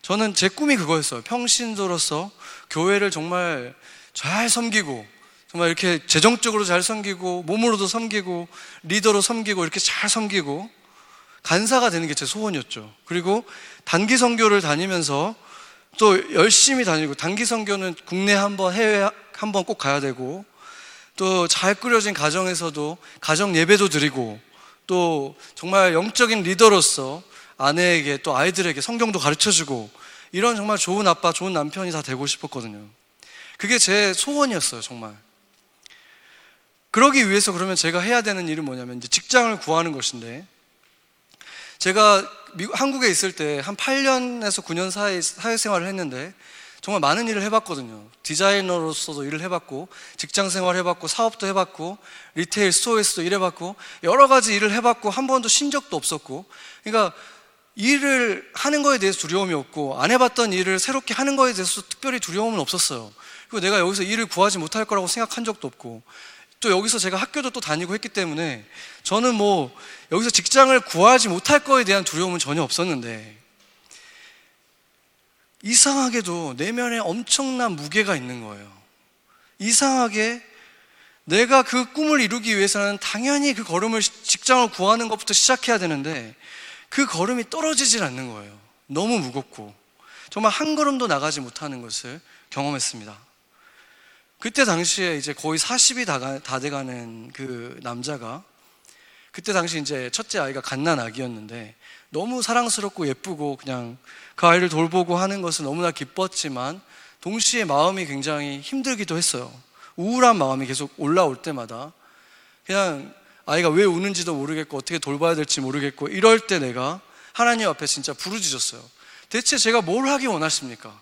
저는 제 꿈이 그거였어요. 평신도로서 교회를 정말 잘 섬기고, 정말 이렇게 재정적으로 잘 섬기고, 몸으로도 섬기고, 리더로 섬기고, 이렇게 잘 섬기고 간사가 되는 게 제 소원이었죠. 그리고 단기 선교를 다니면서 또 열심히 다니고, 단기 선교는 국내 한번 해외 한번 꼭 가야 되고, 또 잘 꾸려진 가정에서도 가정 예배도 드리고, 또 정말 영적인 리더로서 아내에게 또 아이들에게 성경도 가르쳐주고, 이런 정말 좋은 아빠, 좋은 남편이 다 되고 싶었거든요. 그게 제 소원이었어요, 정말. 그러기 위해서 그러면 제가 해야 되는 일은 뭐냐면, 이제 직장을 구하는 것인데, 제가 한국에 있을 때 한 8년에서 9년 사회생활을 했는데 정말 많은 일을 해봤거든요. 디자이너로서도 일을 해봤고, 직장생활 해봤고, 사업도 해봤고, 리테일 스토어에서도 일해봤고, 여러 가지 일을 해봤고, 한 번도 쉰 적도 없었고, 그러니까 일을 하는 거에 대해서 두려움이 없고, 안 해봤던 일을 새롭게 하는 거에 대해서 특별히 두려움은 없었어요. 그리고 내가 여기서 일을 구하지 못할 거라고 생각한 적도 없고, 또 여기서 제가 학교도 또 다니고 했기 때문에 저는 뭐 여기서 직장을 구하지 못할 거에 대한 두려움은 전혀 없었는데, 이상하게도 내면에 엄청난 무게가 있는 거예요. 이상하게 내가 그 꿈을 이루기 위해서는 당연히 그 걸음을, 직장을 구하는 것부터 시작해야 되는데 그 걸음이 떨어지질 않는 거예요. 너무 무겁고 정말 한 걸음도 나가지 못하는 것을 경험했습니다. 그때 당시에 이제 거의 40이 다 돼가는 그 남자가, 그때 당시 이제 첫째 아이가 갓난 아기였는데 너무 사랑스럽고 예쁘고 그냥 그 아이를 돌보고 하는 것은 너무나 기뻤지만 동시에 마음이 굉장히 힘들기도 했어요. 우울한 마음이 계속 올라올 때마다 그냥 아이가 왜 우는지도 모르겠고 어떻게 돌봐야 될지 모르겠고, 이럴 때 내가 하나님 앞에 진짜 부르짖었어요. 대체 제가 뭘 하기 원하십니까?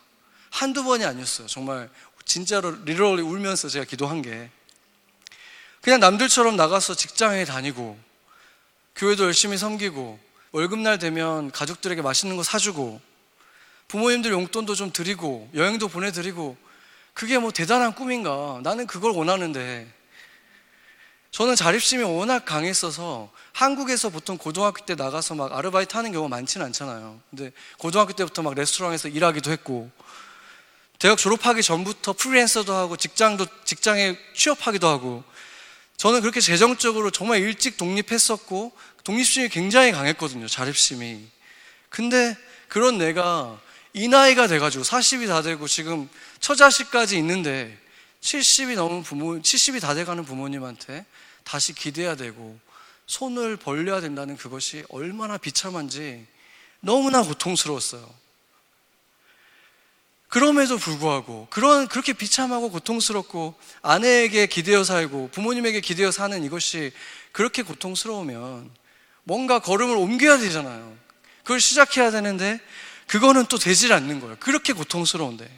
한두 번이 아니었어요. 정말 진짜로 리얼리 울면서 제가 기도한 게, 그냥 남들처럼 나가서 직장에 다니고 교회도 열심히 섬기고 월급날 되면 가족들에게 맛있는 거 사주고 부모님들 용돈도 좀 드리고 여행도 보내드리고, 그게 뭐 대단한 꿈인가? 나는 그걸 원하는데, 저는 자립심이 워낙 강했어서 한국에서 보통 고등학교 때 나가서 막 아르바이트 하는 경우가 많지는 않잖아요. 근데 고등학교 때부터 막 레스토랑에서 일하기도 했고, 대학 졸업하기 전부터 프리랜서도 하고 직장에 취업하기도 하고, 저는 그렇게 재정적으로 정말 일찍 독립했었고 독립심이 굉장히 강했거든요. 자립심이. 근데 그런 내가 이 나이가 돼가지고 40이 다 되고 지금 처자식까지 있는데 70이 다 돼가는 부모님한테 다시 기대야 되고, 손을 벌려야 된다는 그것이 얼마나 비참한지 너무나 고통스러웠어요. 그럼에도 불구하고 그렇게 비참하고 고통스럽고 아내에게 기대어 살고 부모님에게 기대어 사는 이것이 그렇게 고통스러우면 뭔가 걸음을 옮겨야 되잖아요. 그걸 시작해야 되는데 그거는 또 되질 않는 거예요. 그렇게 고통스러운데.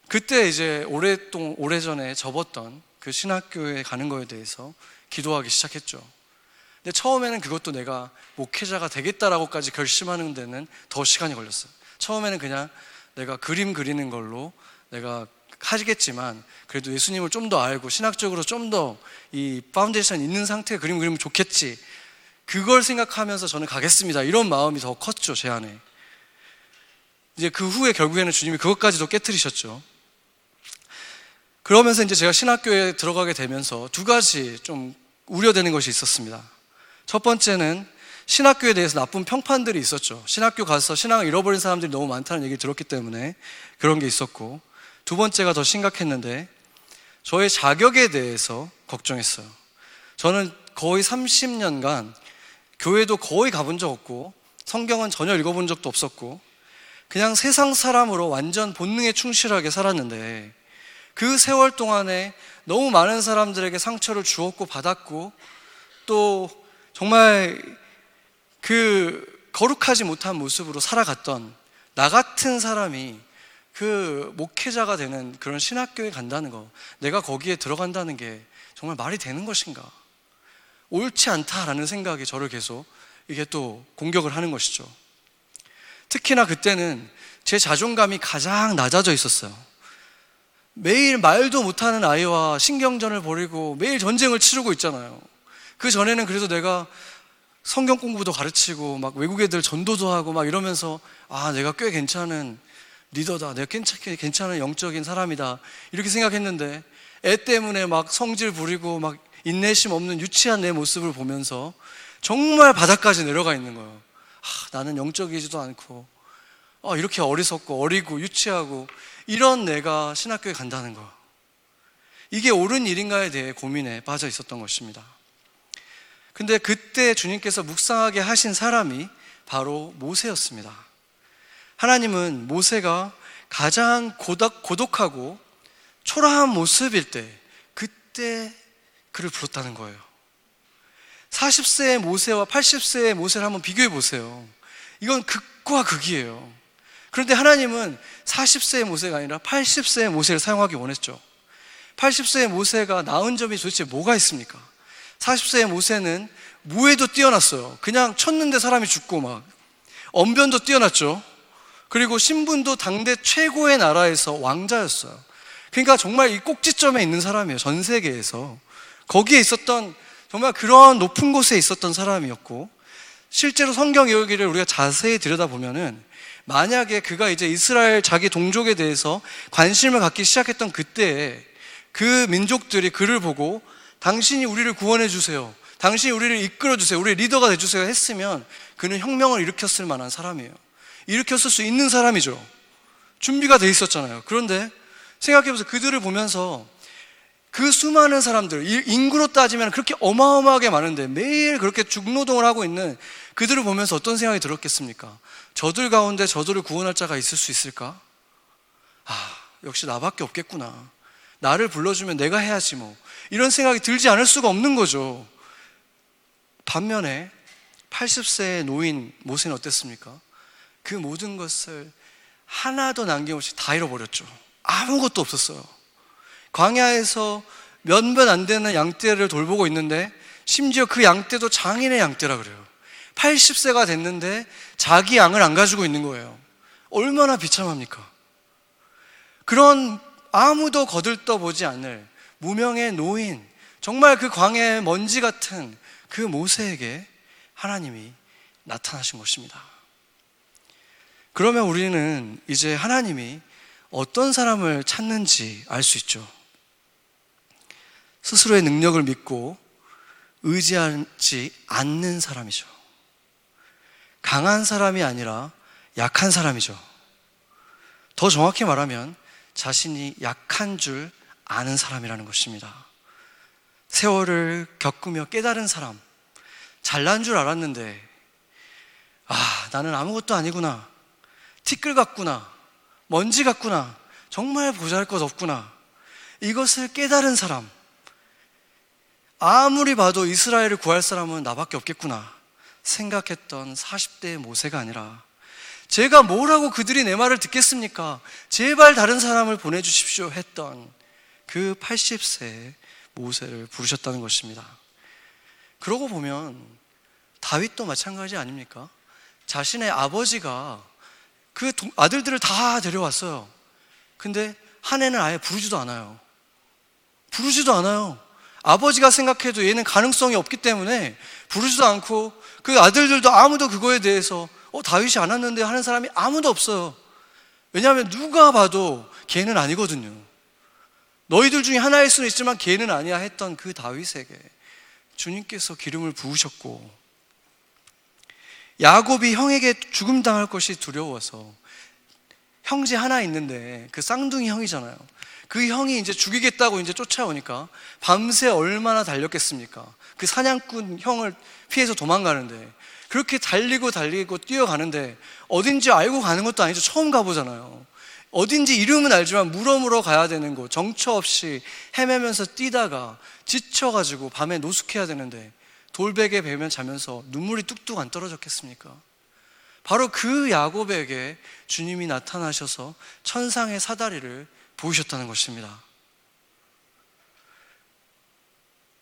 그때 이제 오래전에 접었던 그 신학교에 가는 거에 대해서 기도하기 시작했죠. 근데 처음에는 그것도 내가 목회자가 되겠다라고까지 결심하는 데는 더 시간이 걸렸어요. 처음에는 그냥 내가 그림 그리는 걸로 내가 하겠지만 그래도 예수님을 좀 더 알고 신학적으로 좀 더 이 파운데이션 있는 상태에 그림 그리면 좋겠지, 그걸 생각하면서 저는 가겠습니다, 이런 마음이 더 컸죠, 제 안에. 이제 그 후에 결국에는 주님이 그것까지도 깨트리셨죠. 그러면서 이제 제가 신학교에 들어가게 되면서 두 가지 좀 우려되는 것이 있었습니다. 첫 번째는 신학교에 대해서 나쁜 평판들이 있었죠. 신학교 가서 신앙을 잃어버린 사람들이 너무 많다는 얘기를 들었기 때문에 그런 게 있었고, 두 번째가 더 심각했는데 저의 자격에 대해서 걱정했어요. 저는 거의 30년간 교회도 거의 가본 적 없고 성경은 전혀 읽어본 적도 없었고 그냥 세상 사람으로 완전 본능에 충실하게 살았는데 그 세월 동안에 너무 많은 사람들에게 상처를 주었고 받았고 또 정말 그 거룩하지 못한 모습으로 살아갔던 나 같은 사람이 그 목회자가 되는 그런 신학교에 간다는 거, 내가 거기에 들어간다는 게 정말 말이 되는 것인가, 옳지 않다라는 생각이 저를 계속 이게 또 공격을 하는 것이죠. 특히나 그때는 제 자존감이 가장 낮아져 있었어요. 매일 말도 못하는 아이와 신경전을 벌이고 매일 전쟁을 치르고 있잖아요. 그 전에는 그래도 내가 성경 공부도 가르치고 막 외국 애들 전도도 하고 막 이러면서 내가 꽤 괜찮은 리더다, 내가 괜찮은 영적인 사람이다, 이렇게 생각했는데 애 때문에 막 성질 부리고 막 인내심 없는 유치한 내 모습을 보면서 정말 바닥까지 내려가 있는 거예요. 나는 영적이지도 않고 이렇게 어리석고 어리고 유치하고 이런 내가 신학교에 간다는 거, 이게 옳은 일인가에 대해 고민에 빠져 있었던 것입니다. 근데 그때 주님께서 묵상하게 하신 사람이 바로 모세였습니다. 하나님은 모세가 가장 고독하고 초라한 모습일 때 그때 그를 불렀다는 거예요. 40세의 모세와 80세의 모세를 한번 비교해 보세요. 이건 극과 극이에요. 그런데 하나님은 40세의 모세가 아니라 80세의 모세를 사용하기 원했죠. 80세의 모세가 나은 점이 도대체 뭐가 있습니까? 40세의 모세는 무에도 뛰어났어요. 그냥 쳤는데 사람이 죽고 막 언변도 뛰어났죠. 그리고 신분도 당대 최고의 나라에서 왕자였어요. 그러니까 정말 이 꼭지점에 있는 사람이에요. 전 세계에서 거기에 있었던 정말 그런 높은 곳에 있었던 사람이었고, 실제로 성경 이야기를 우리가 자세히 들여다보면은 만약에 그가 이제 이스라엘 자기 동족에 대해서 관심을 갖기 시작했던 그때에 그 민족들이 그를 보고 당신이 우리를 구원해 주세요, 당신이 우리를 이끌어 주세요, 우리의 리더가 돼 주세요 했으면 그는 혁명을 일으켰을 만한 사람이에요. 일으켰을 수 있는 사람이죠. 준비가 돼 있었잖아요. 그런데 생각해보세요. 그들을 보면서 그 수많은 사람들, 인구로 따지면 그렇게 어마어마하게 많은데 매일 그렇게 중노동을 하고 있는 그들을 보면서 어떤 생각이 들었겠습니까? 저들 가운데 저들을 구원할 자가 있을 수 있을까? 역시 나밖에 없겠구나, 나를 불러주면 내가 해야지 뭐, 이런 생각이 들지 않을 수가 없는 거죠. 반면에 80세의 노인 모세는 어땠습니까? 그 모든 것을 하나도 남김없이 다 잃어버렸죠. 아무것도 없었어요. 광야에서 몇몇 안 되는 양떼를 돌보고 있는데 심지어 그 양떼도 장인의 양떼라 그래요. 80세가 됐는데 자기 양을 안 가지고 있는 거예요. 얼마나 비참합니까? 그런 아무도 거들떠보지 않을 무명의 노인, 정말 그 광야의 먼지 같은 그 모세에게 하나님이 나타나신 것입니다. 그러면 우리는 이제 하나님이 어떤 사람을 찾는지 알 수 있죠. 스스로의 능력을 믿고 의지하지 않는 사람이죠. 강한 사람이 아니라 약한 사람이죠. 더 정확히 말하면 자신이 약한 줄 아는 사람이라는 것입니다. 세월을 겪으며 깨달은 사람, 잘난 줄 알았는데 나는 아무것도 아니구나, 티끌 같구나, 먼지 같구나, 정말 보잘것 없구나, 이것을 깨달은 사람, 아무리 봐도 이스라엘을 구할 사람은 나밖에 없겠구나 생각했던 40대의 모세가 아니라, 제가 뭐라고 그들이 내 말을 듣겠습니까? 제발 다른 사람을 보내주십시오 했던 그 80세의 모세를 부르셨다는 것입니다. 그러고 보면 다윗도 마찬가지 아닙니까? 자신의 아버지가 그 아들들을 다 데려왔어요. 근데 한 해는 아예 부르지도 않아요. 아버지가 생각해도 얘는 가능성이 없기 때문에 부르지도 않고, 그 아들들도 아무도 그거에 대해서 다윗이 안 왔는데 하는 사람이 아무도 없어요. 왜냐하면 누가 봐도 걔는 아니거든요. 너희들 중에 하나일 수는 있지만 걔는 아니야 했던 그 다윗에게 주님께서 기름을 부으셨고, 야곱이 형에게 죽음 당할 것이 두려워서, 형제 하나 있는데 그 쌍둥이 형이잖아요. 그 형이 이제 죽이겠다고 이제 쫓아오니까 밤새 얼마나 달렸겠습니까? 그 사냥꾼 형을 피해서 도망가는데, 그렇게 달리고 뛰어가는데 어딘지 알고 가는 것도 아니죠. 처음 가보잖아요. 어딘지 이름은 알지만 물어 가야 되는 곳, 정처 없이 헤매면서 뛰다가 지쳐가지고 밤에 노숙해야 되는데 돌베개 베면 자면서 눈물이 뚝뚝 안 떨어졌겠습니까? 바로 그 야곱에게 주님이 나타나셔서 천상의 사다리를 보이셨다는 것입니다.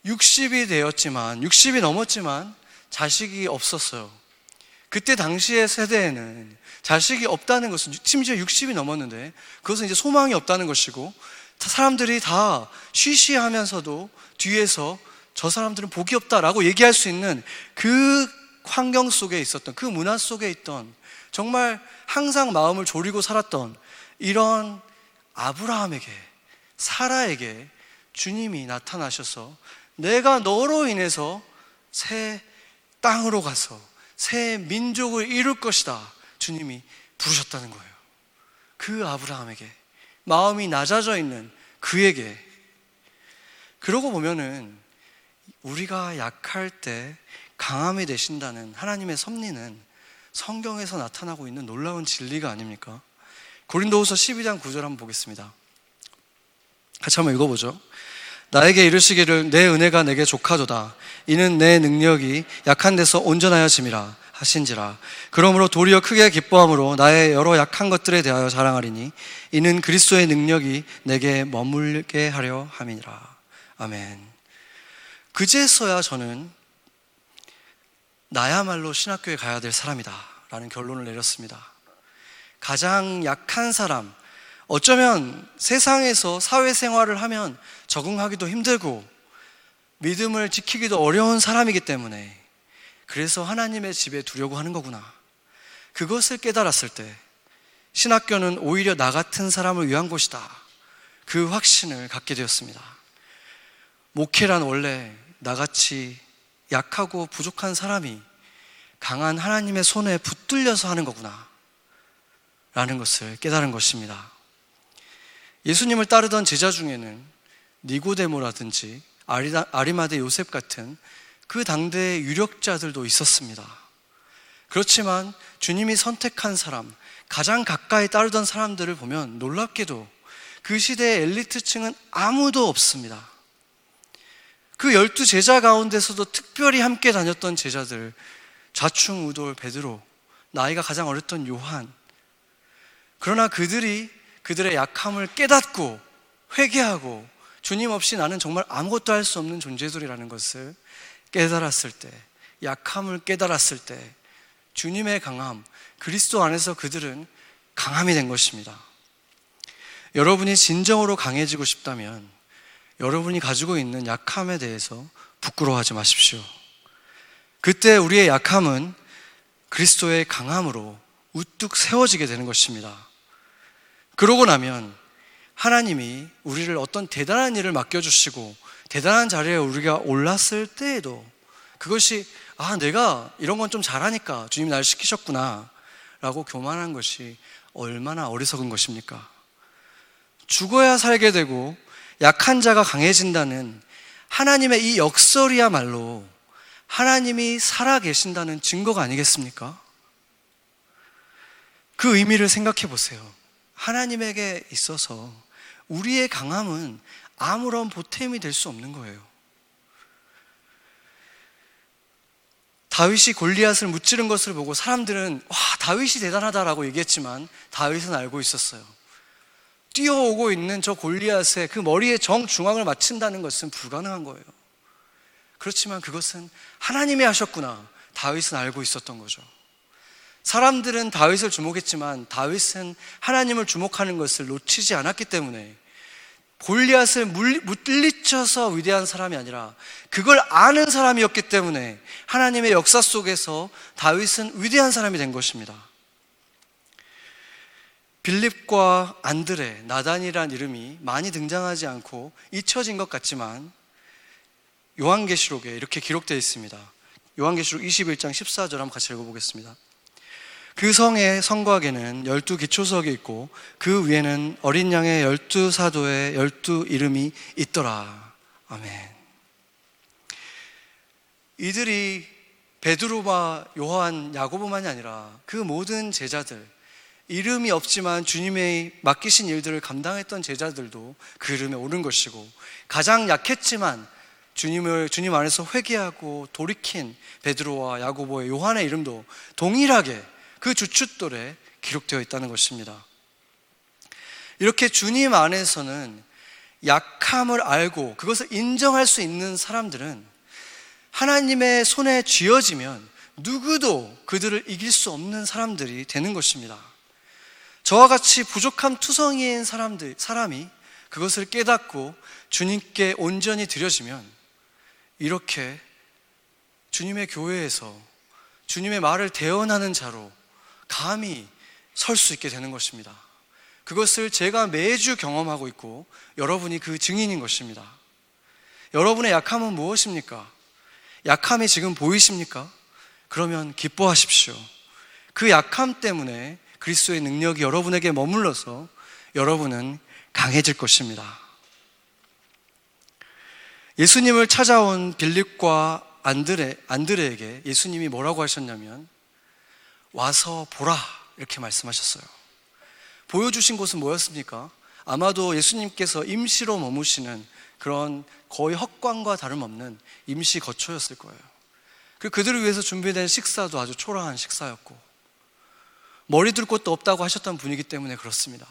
60이 넘었지만 자식이 없었어요. 그때 당시의 세대에는 자식이 없다는 것은, 심지어 60이 넘었는데 그것은 이제 소망이 없다는 것이고, 사람들이 다 쉬쉬하면서도 뒤에서 저 사람들은 복이 없다라고 얘기할 수 있는 그 환경 속에 있었던, 그 문화 속에 있던, 정말 항상 마음을 졸이고 살았던 이런 아브라함에게, 사라에게 주님이 나타나셔서 내가 너로 인해서 새 땅으로 가서 새 민족을 이룰 것이다, 주님이 부르셨다는 거예요. 그 아브라함에게, 마음이 낮아져 있는 그에게. 그러고 보면은 우리가 약할 때 강함이 되신다는 하나님의 섭리는 성경에서 나타나고 있는 놀라운 진리가 아닙니까? 고린도후서 12장 9절 한번 보겠습니다. 같이 한번 읽어보죠. 나에게 이르시기를 내 은혜가 내게 족하도다. 이는 내 능력이 약한 데서 온전하여짐이라 하신지라. 그러므로 도리어 크게 기뻐함으로 나의 여러 약한 것들에 대하여 자랑하리니 이는 그리스도의 능력이 내게 머물게 하려 함이니라. 아멘. 그제서야 저는 나야말로 신학교에 가야 될 사람이다 라는 결론을 내렸습니다. 가장 약한 사람, 어쩌면 세상에서 사회생활을 하면 적응하기도 힘들고 믿음을 지키기도 어려운 사람이기 때문에, 그래서 하나님의 집에 두려고 하는 거구나, 그것을 깨달았을 때 신학교는 오히려 나 같은 사람을 위한 곳이다, 그 확신을 갖게 되었습니다. 목회란 원래 나같이 약하고 부족한 사람이 강한 하나님의 손에 붙들려서 하는 거구나 라는 것을 깨달은 것입니다. 예수님을 따르던 제자 중에는 니고데모라든지 아리마대 요셉 같은 그 당대의 유력자들도 있었습니다. 그렇지만 주님이 선택한 사람, 가장 가까이 따르던 사람들을 보면 놀랍게도 그 시대의 엘리트층은 아무도 없습니다. 그 12제자 가운데서도 특별히 함께 다녔던 제자들, 좌충우돌 베드로, 나이가 가장 어렸던 요한, 그러나 그들이 그들의 약함을 깨닫고 회개하고 주님 없이 나는 정말 아무것도 할 수 없는 존재들이라는 것을 깨달았을 때, 약함을 깨달았을 때 주님의 강함, 그리스도 안에서 그들은 강함이 된 것입니다. 여러분이 진정으로 강해지고 싶다면 여러분이 가지고 있는 약함에 대해서 부끄러워하지 마십시오. 그때 우리의 약함은 그리스도의 강함으로 우뚝 세워지게 되는 것입니다. 그러고 나면 하나님이 우리를 어떤 대단한 일을 맡겨주시고 대단한 자리에 우리가 올랐을 때에도 그것이 내가 이런 건 좀 잘하니까 주님이 날 시키셨구나 라고 교만한 것이 얼마나 어리석은 것입니까? 죽어야 살게 되고 약한 자가 강해진다는 하나님의 이 역설이야말로 하나님이 살아계신다는 증거가 아니겠습니까? 그 의미를 생각해 보세요. 하나님에게 있어서 우리의 강함은 아무런 보탬이 될 수 없는 거예요. 다윗이 골리앗을 무찌른 것을 보고 사람들은 와, 다윗이 대단하다라고 얘기했지만 다윗은 알고 있었어요. 뛰어오고 있는 저 골리앗의 그 머리의 정중앙을 맞춘다는 것은 불가능한 거예요. 그렇지만 그것은 하나님이 하셨구나, 다윗은 알고 있었던 거죠. 사람들은 다윗을 주목했지만 다윗은 하나님을 주목하는 것을 놓치지 않았기 때문에 골리앗을 물리쳐서 위대한 사람이 아니라 그걸 아는 사람이었기 때문에 하나님의 역사 속에서 다윗은 위대한 사람이 된 것입니다. 빌립과 안드레, 나단이란 이름이 많이 등장하지 않고 잊혀진 것 같지만 요한계시록에 이렇게 기록되어 있습니다. 요한계시록 21장 14절 한번 같이 읽어보겠습니다. 그 성의 성곽에는 12기초석이 있고 그 위에는 어린 양의 12사도의 12 이름이 있더라. 아멘. 이들이 베드로와 요한, 야고보만이 아니라 그 모든 제자들, 이름이 없지만 주님의 맡기신 일들을 감당했던 제자들도 그 이름에 오른 것이고, 가장 약했지만 주님 안에서 회개하고 돌이킨 베드로와 야고보의 요한의 이름도 동일하게 그 주춧돌에 기록되어 있다는 것입니다. 이렇게 주님 안에서는 약함을 알고 그것을 인정할 수 있는 사람들은 하나님의 손에 쥐어지면 누구도 그들을 이길 수 없는 사람들이 되는 것입니다. 저와 같이 부족함 투성이인 사람이 그것을 깨닫고 주님께 온전히 드려지면 이렇게 주님의 교회에서 주님의 말을 대언하는 자로 감히 설 수 있게 되는 것입니다. 그것을 제가 매주 경험하고 있고 여러분이 그 증인인 것입니다. 여러분의 약함은 무엇입니까? 약함이 지금 보이십니까? 그러면 기뻐하십시오. 그 약함 때문에 그리스도의 능력이 여러분에게 머물러서 여러분은 강해질 것입니다. 예수님을 찾아온 빌립과 안드레에게 예수님이 뭐라고 하셨냐면 와서 보라 이렇게 말씀하셨어요. 보여주신 곳은 뭐였습니까? 아마도 예수님께서 임시로 머무시는 그런 거의 헛관과 다름없는 임시 거처였을 거예요. 그들을 위해서 준비된 식사도 아주 초라한 식사였고 머리 둘 곳도 없다고 하셨던 분이기 때문에 그렇습니다.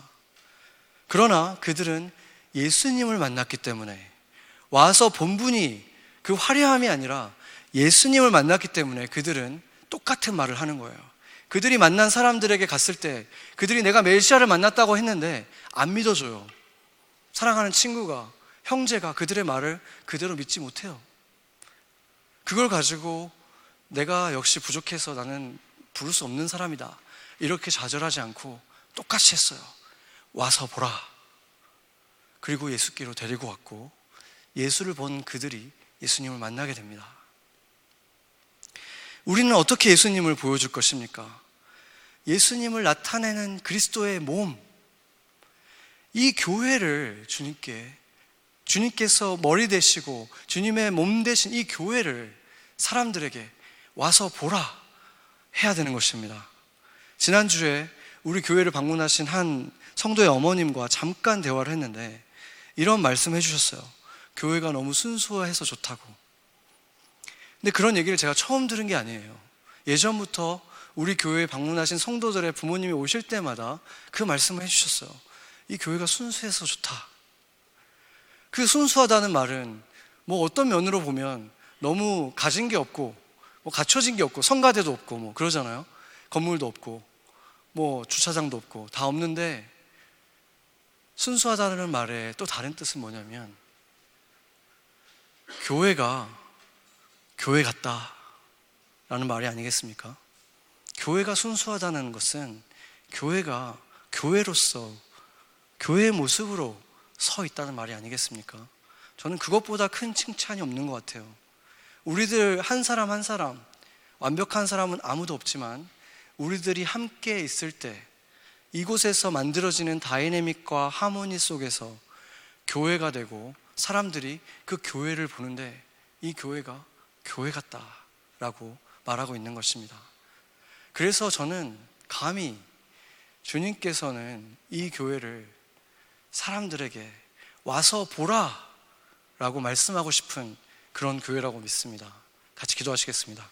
그러나 그들은 예수님을 만났기 때문에 와서 본 분이 그 화려함이 아니라 예수님을 만났기 때문에 그들은 똑같은 말을 하는 거예요. 그들이 만난 사람들에게 갔을 때 그들이 내가 메시아를 만났다고 했는데 안 믿어줘요. 사랑하는 친구가, 형제가 그들의 말을 그대로 믿지 못해요. 그걸 가지고 내가 역시 부족해서 나는 부를 수 없는 사람이다 이렇게 좌절하지 않고 똑같이 했어요. 와서 보라. 그리고 예수께로 데리고 왔고 예수를 본 그들이 예수님을 만나게 됩니다. 우리는 어떻게 예수님을 보여줄 것입니까? 예수님을 나타내는 그리스도의 몸, 이 교회를 주님께서 머리 되시고 주님의 몸 되신 이 교회를 사람들에게 와서 보라 해야 되는 것입니다. 지난주에 우리 교회를 방문하신 한 성도의 어머님과 잠깐 대화를 했는데 이런 말씀 해주셨어요. 교회가 너무 순수해서 좋다고. 근데 그런 얘기를 제가 처음 들은 게 아니에요. 예전부터 우리 교회에 방문하신 성도들의 부모님이 오실 때마다 그 말씀을 해주셨어요. 이 교회가 순수해서 좋다. 그 순수하다는 말은 뭐 어떤 면으로 보면 너무 가진 게 없고 뭐 갖춰진 게 없고 성가대도 없고 뭐 그러잖아요. 건물도 없고 뭐 주차장도 없고 다 없는데 순수하다는 말의 또 다른 뜻은 뭐냐면 교회가 교회 같다 라는 말이 아니겠습니까? 교회가 순수하다는 것은 교회가 교회로서 교회의 모습으로 서 있다는 말이 아니겠습니까? 저는 그것보다 큰 칭찬이 없는 것 같아요. 우리들 한 사람 한 사람, 완벽한 사람은 아무도 없지만 우리들이 함께 있을 때 이곳에서 만들어지는 다이내믹과 하모니 속에서 교회가 되고 사람들이 그 교회를 보는데 이 교회가 교회 같다라고 말하고 있는 것입니다. 그래서 저는 감히 주님께서는 이 교회를 사람들에게 와서 보라 라고 말씀하고 싶은 그런 교회라고 믿습니다. 같이 기도하시겠습니다.